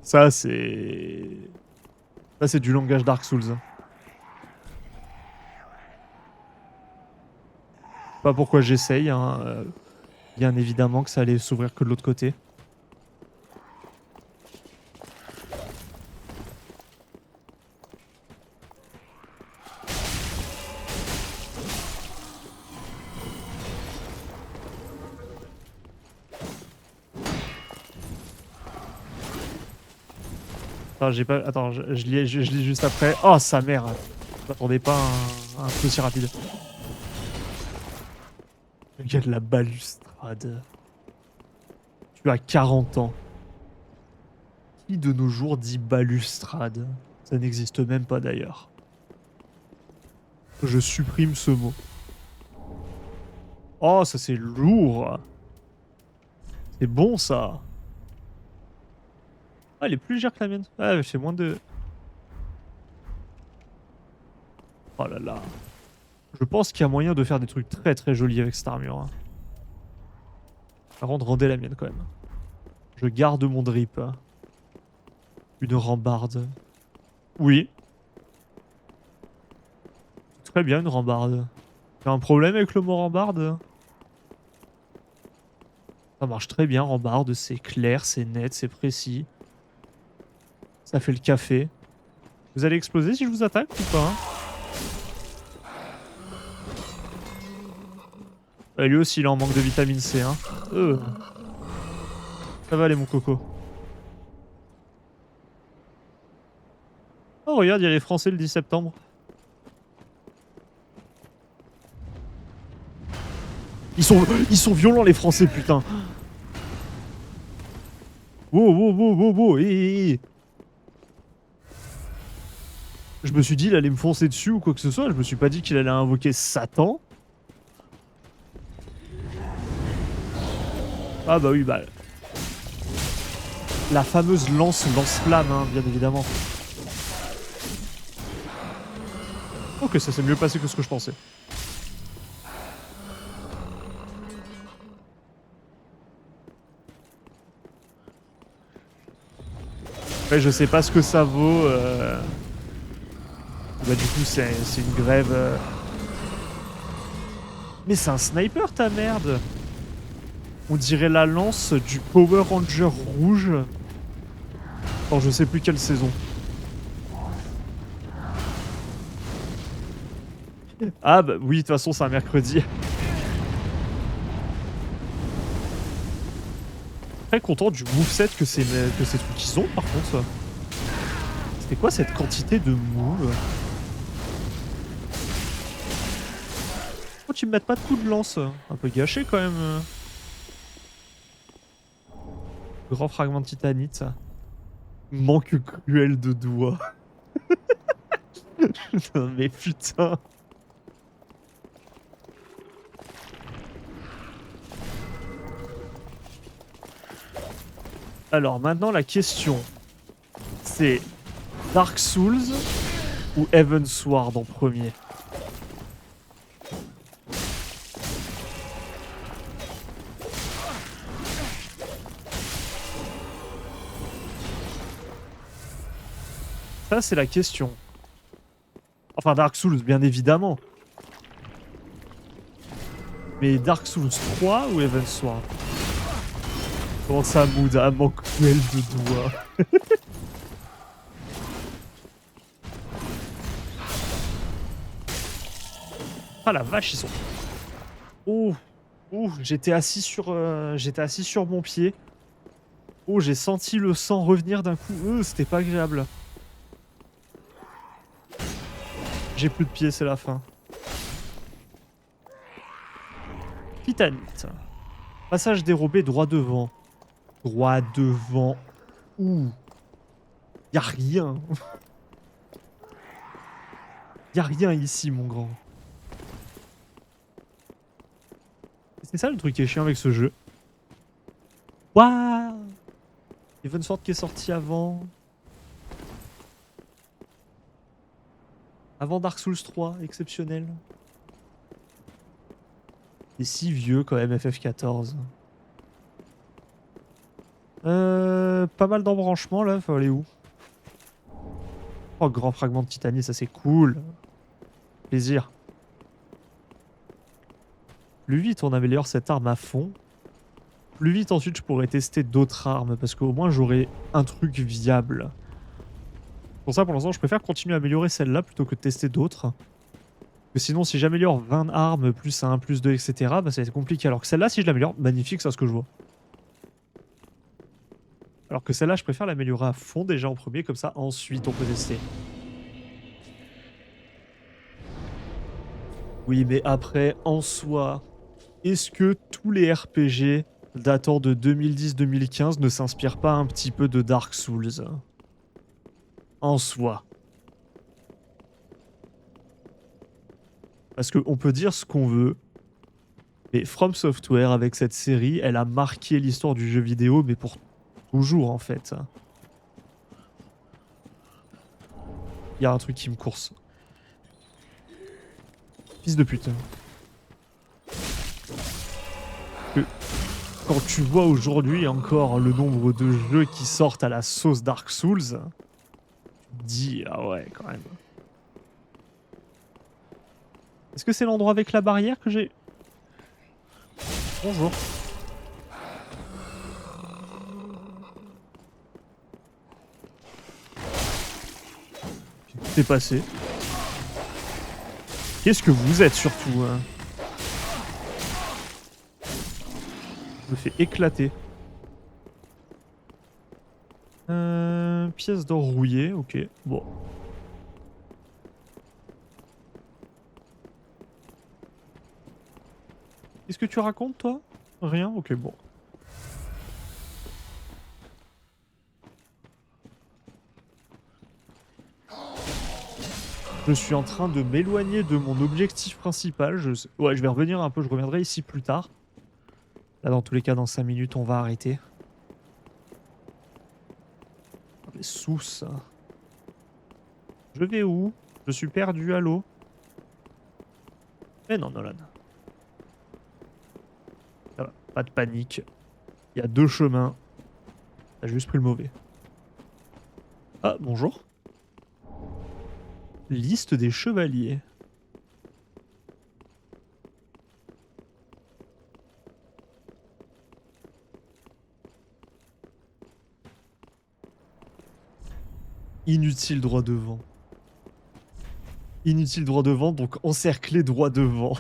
Speaker 1: Ça c'est... Ça c'est du langage Dark Souls. Pas pourquoi j'essaye, hein. Bien évidemment que ça allait s'ouvrir que de l'autre côté. Attends, j'ai pas... Attends, je lis juste après. Oh, sa mère. Je m'attendais pas à un truc aussi rapide. Regarde la balustrade. Tu as 40 ans. Qui de nos jours dit balustrade? Ça n'existe même pas d'ailleurs. Je supprime ce mot. Oh, ça c'est lourd. C'est bon ça. Ah, elle est plus légère que la mienne. Ah, elle fait moins de... Oh là là. Je pense qu'il y a moyen de faire des trucs très très jolis avec cette armure. Hein. Par contre, rendez la mienne quand même. Je garde mon drip. Une rambarde. Oui. Très bien, une rambarde. T'as un problème avec le mot rambarde? Ça marche très bien, rambarde. C'est clair, c'est net, c'est précis. Ça fait le café. Vous allez exploser si je vous attaque ou pas? Lui aussi, il est en manque de vitamine C. Hein. Ça va aller, mon coco. Oh, regarde, il y a les Français le 10 septembre. Ils sont violents, les Français, putain. Wow, wow, wow, wow, wow. Je me suis dit, il allait me foncer dessus ou quoi que ce soit. Je me suis pas dit qu'il allait invoquer Satan. Ah bah oui, bah... La fameuse lance-flamme, hein, bien évidemment. Ok, ça s'est mieux passé que ce que je pensais. Ouais, je sais pas ce que ça vaut. Bah du coup, c'est une grève... Mais c'est un sniper, ta merde. On dirait la lance du Power Ranger rouge. Dans je sais plus quelle saison. Ah bah oui, de toute façon, c'est un mercredi. Très content du moveset que ces trucs ils ont, par contre. C'était quoi cette quantité de move? Pourquoi tu me mets pas de coups de lance? Un peu gâché, quand même. Grand fragment de titanite, ça. Manque cruel de doigts. Non mais putain. Alors maintenant la question, c'est Dark Souls ou Heavensward en premier? Ça c'est la question. Enfin Dark Souls bien évidemment. Mais Dark Souls 3 ou Heavensward? Comment ça, mood à manque cruel de doigts? Ah la vache, ils sont... Oh, oh, j'étais assis sur mon pied. Oh, j'ai senti le sang revenir d'un coup. C'était pas agréable. J'ai plus de pieds, c'est la fin. Titanite. Passage dérobé droit devant. Droit devant. Ouh. Y'a rien. Y'a rien ici, mon grand. C'est ça le truc qui est chiant avec ce jeu. Waouh. Evansword qui est sorti avant. Avant Dark Souls 3, exceptionnel. C'est si vieux quand même, FF14. Pas mal d'embranchements là, faut aller où? Oh, grand fragment de titanie, ça c'est cool. Plaisir. Plus vite on améliore cette arme à fond, plus vite ensuite je pourrais tester d'autres armes, parce qu'au moins j'aurai un truc viable. Pour ça, pour l'instant, je préfère continuer à améliorer celle-là plutôt que de tester d'autres. Parce que sinon, si j'améliore 20 armes, plus 1, plus 2, etc., bah, ça va être compliqué. Alors que celle-là, si je l'améliore, magnifique, c'est ce que je vois. Alors que celle-là, je préfère l'améliorer à fond déjà en premier, comme ça, ensuite, on peut tester. Oui, mais après, en soi, est-ce que tous les RPG datant de 2010-2015 ne s'inspirent pas un petit peu de Dark Souls? En soi. Parce qu'on peut dire ce qu'on veut, mais From Software, avec cette série, elle a marqué l'histoire du jeu vidéo, mais pour toujours, en fait. Il y a un truc qui me course. Fils de pute. Quand tu vois aujourd'hui encore le nombre de jeux qui sortent à la sauce Dark Souls, tu te dis, ah ouais, quand même. Est-ce que c'est l'endroit avec la barrière que j'ai... Bonjour. Qu'est-ce qui s'est passé? Qu'est-ce que vous êtes surtout, hein? Je me fais éclater. Pièce d'or rouillée, ok. Bon. Qu'est-ce que tu racontes, toi? Rien? Ok, bon. Je suis en train de m'éloigner de mon objectif principal. Ouais, je vais revenir un peu, je reviendrai ici plus tard. Là, dans tous les cas, dans 5 minutes, on va arrêter. Les sous, ça. Je vais où? Je suis perdu, allô? Mais non, Nolan. Ça va, pas de panique. Il y a 2 chemins. T'as juste pris le mauvais. Ah, bonjour. Liste des chevaliers. Inutile droit devant. Inutile droit devant, donc encerclé droit devant.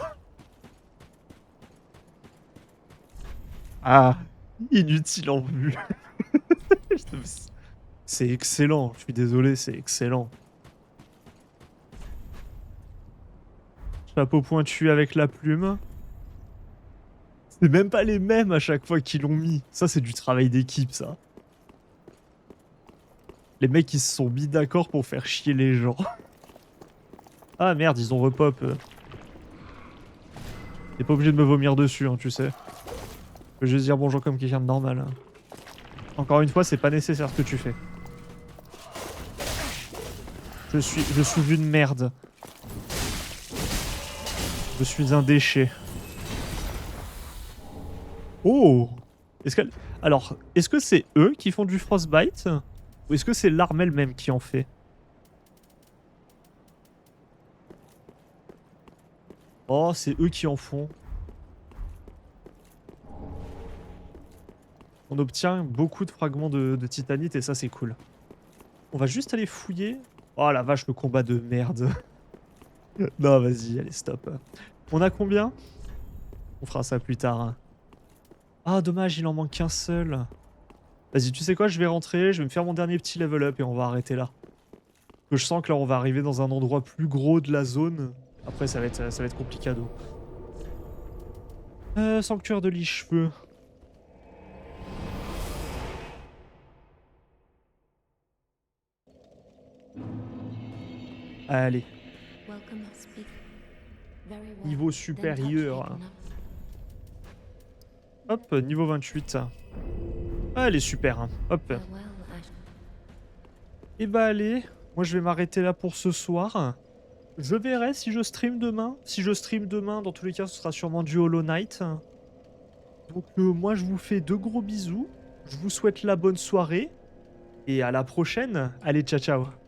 Speaker 1: Ah, inutile en vue. C'est excellent, je suis désolé, c'est excellent. Chapeau pointu avec la plume. C'est même pas les mêmes à chaque fois qu'ils l'ont mis. Ça, c'est du travail d'équipe, ça. Les mecs, ils se sont mis d'accord pour faire chier les gens. Ah merde, ils ont repop. T'es pas obligé de me vomir dessus, hein, tu sais. Je veux juste dire bonjour comme quelqu'un de normal. Hein. Encore une fois, c'est pas nécessaire ce que tu fais. Je suis une merde. Je suis un déchet. Oh! Alors, est-ce que c'est eux qui font du frostbite? Ou est-ce que c'est l'arme elle-même qui en fait? Oh, c'est eux qui en font. On obtient beaucoup de fragments de titanite et ça c'est cool. On va juste aller fouiller. Oh la vache, le combat de merde. Non, vas-y, allez, stop. On a combien? On fera ça plus tard. Ah, dommage, il en manque qu'un seul. Vas-y, tu sais quoi, je vais rentrer, je vais me faire mon dernier petit level up et on va arrêter là. Que je sens que là, on va arriver dans un endroit plus gros de la zone. Après, ça va être complicado. Sanctuaire de lit-cheveux. Allez,
Speaker 7: Welcome us, speak. Very well.
Speaker 1: niveau
Speaker 7: Then touch
Speaker 1: supérieur.
Speaker 7: taken up.
Speaker 1: Hop, niveau 28. Ah, elle est super. Hein. Hop.
Speaker 7: Farewell, Ash.
Speaker 1: Et bah allez, moi je vais m'arrêter là pour ce soir. Je verrai si je stream demain. Si je stream demain, dans tous les cas, ce sera sûrement du Hollow Knight. Donc moi je vous fais de gros bisous. Je vous souhaite la bonne soirée. Et à la prochaine. Allez, ciao ciao.